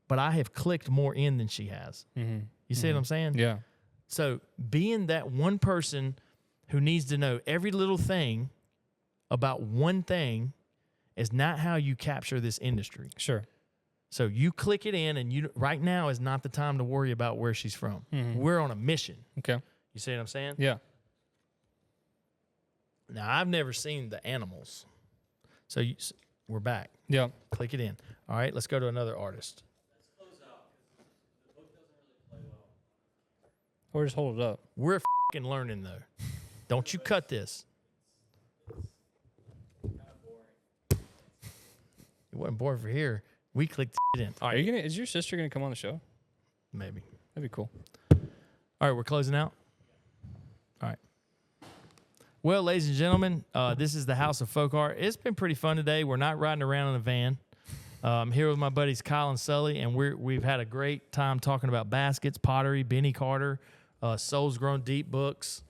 But I have clicked more in than she has. Mm-hmm. You see what I'm saying? Yeah. So being that one person who needs to know every little thing about one thing is not how you capture this industry. Sure. So you click it in, and right now is not the time to worry about where she's from. Mm-hmm. We're on a mission. Okay. You see what I'm saying? Yeah. Now, I've never seen the animals. So we're back. Yeah. Click it in. All right, let's go to another artist. Let's close out because the book doesn't really play well. Or just hold it up. We're f***ing learning, though. Don't you cut this. Kind of boring. It wasn't boring for here. We clicked it in. All right, Is your sister gonna come on the show? maybe. That'd be cool. All right, we're closing out. All right. Well, ladies and gentlemen, this is the House of Folk Art. It's been pretty fun today. We're not riding around in a van. I'm here with my buddies Kyle and Sully, and we've had a great time talking about baskets, pottery, Benny Carter, Souls Grown Deep books,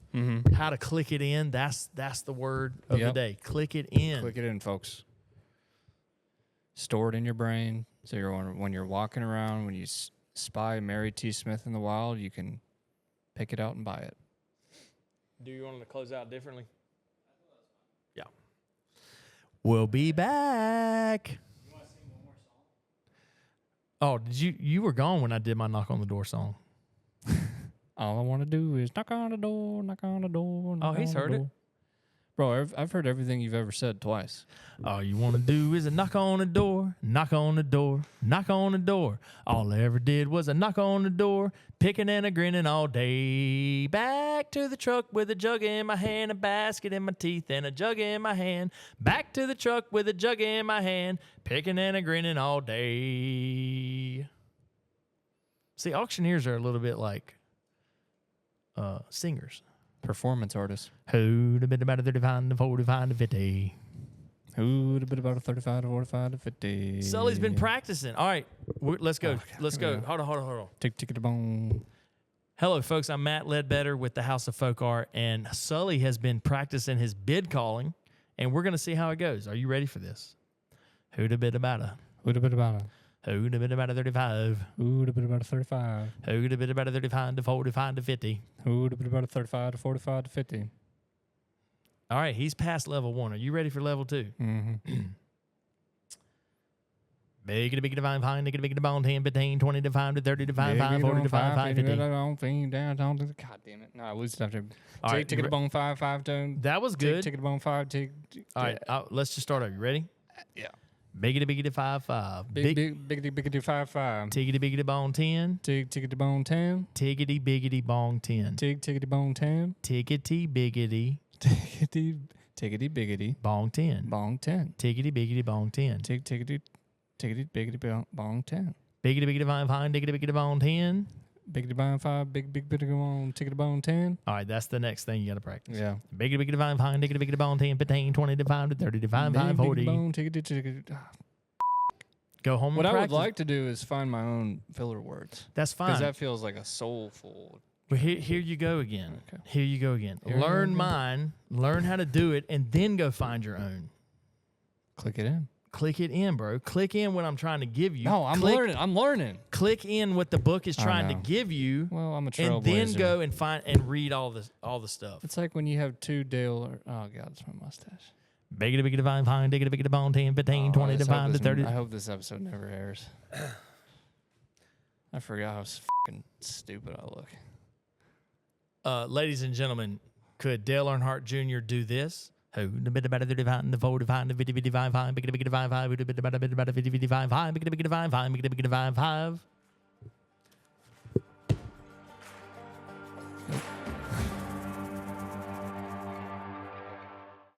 how to click it in. That's the word of the day. Click it in. Click it in, folks. Store it in your brain. So when you're walking around, when you spy Mary T. Smith in the wild, you can pick it out and buy it. Do you want to close out differently? Yeah. We'll be back. You want to sing one more song? Oh, did you were gone when I did my knock on the door song. All I want to do is knock on the door, knock on the door. Oh, he's heard it. Bro, I've heard everything you've ever said twice. All you want to do is a knock on the door, knock on the door, knock on the door. All I ever did was a knock on the door, picking and a grinning all day. Back to the truck with a jug in my hand, a basket in my teeth, and a jug in my hand. Back to the truck with a jug in my hand, picking and a grinning all day. See, auctioneers are a little bit like singers. Performance artist. Who'd have been about a 35 to 45 to 50? Who would have been about a 35 to 45 to 50? Sully's been practicing. All right, let's go. Let's here we go. go. Hold on. Tick, tick, bone. Hello, folks. I'm Matt Ledbetter with the House of Folk Art, and Sully has been practicing his bid calling, and we're going to see how it goes. Are you ready for this? Who'd have been about a? Who'd have been about a? Who'd have been about a 35? Who'd have been about a 35? Who'd have been about a 35 to 45 to 50? Who'd have been about a 35 to 45 to 50? All right, he's past level 1. Are you ready for level 2? Mm-hmm. Big to divine fine, big to bone 10, 15, 20 to 5 to 30 to 5, 5, 40 to 5, 5, 50. God damn it. No, I lose it after. All right, Tick, bone 5, 5 tone. that was good. Tick, bone 5, tick. All right, let's just start over. You ready? Yeah. Biggity 5 5. Biggity 5, 5. Tiggity bone 10. Tiggity bone 10. Tiggity biggity bong 10. Tiggity bone 10. Tiggity biggity Tiggity biggity bong 10. bong 10. Tiggity biggity bong 10. Tiggity biggity bong 10. Biggity fine fine, diggity bong 10. Biggity bone 5, big biggity bone, tiggity bone 10. All right, that's the next thing you got to practice. Yeah. Biggity fine fine, diggity bong 10, 15, 20 to 5 to 30 to 5, 5, 40. Bone, tiggity. Go home What and I would practice. like to do is find my own filler words. That's Because fine. that feels like a soulful. But here you go again. Okay. Here you go again. Here I go Learn again. mine, learn how to do it, and then go find your own. Click it in. Click it in, bro. Click in what I'm trying to give you. No, I'm Click- learning. Click in what the book is I trying to know. give you, Well, I'm a and trailblazer. then go and find and read all the stuff. It's like when you have two Dale. Oh God, it's my mustache. Biggity fine fine, diggity bone 10, 15, Oh, 20 I to just hope 5 to this- 30. I hope this episode never airs. I forgot how fucking stupid I look. Ladies and gentlemen, could Dale Earnhardt Jr. do this? Who the bit about the 35 and the 45 and the 50 55 5 big 55 5 bit about 50 55 5 big 55 5 big 55 5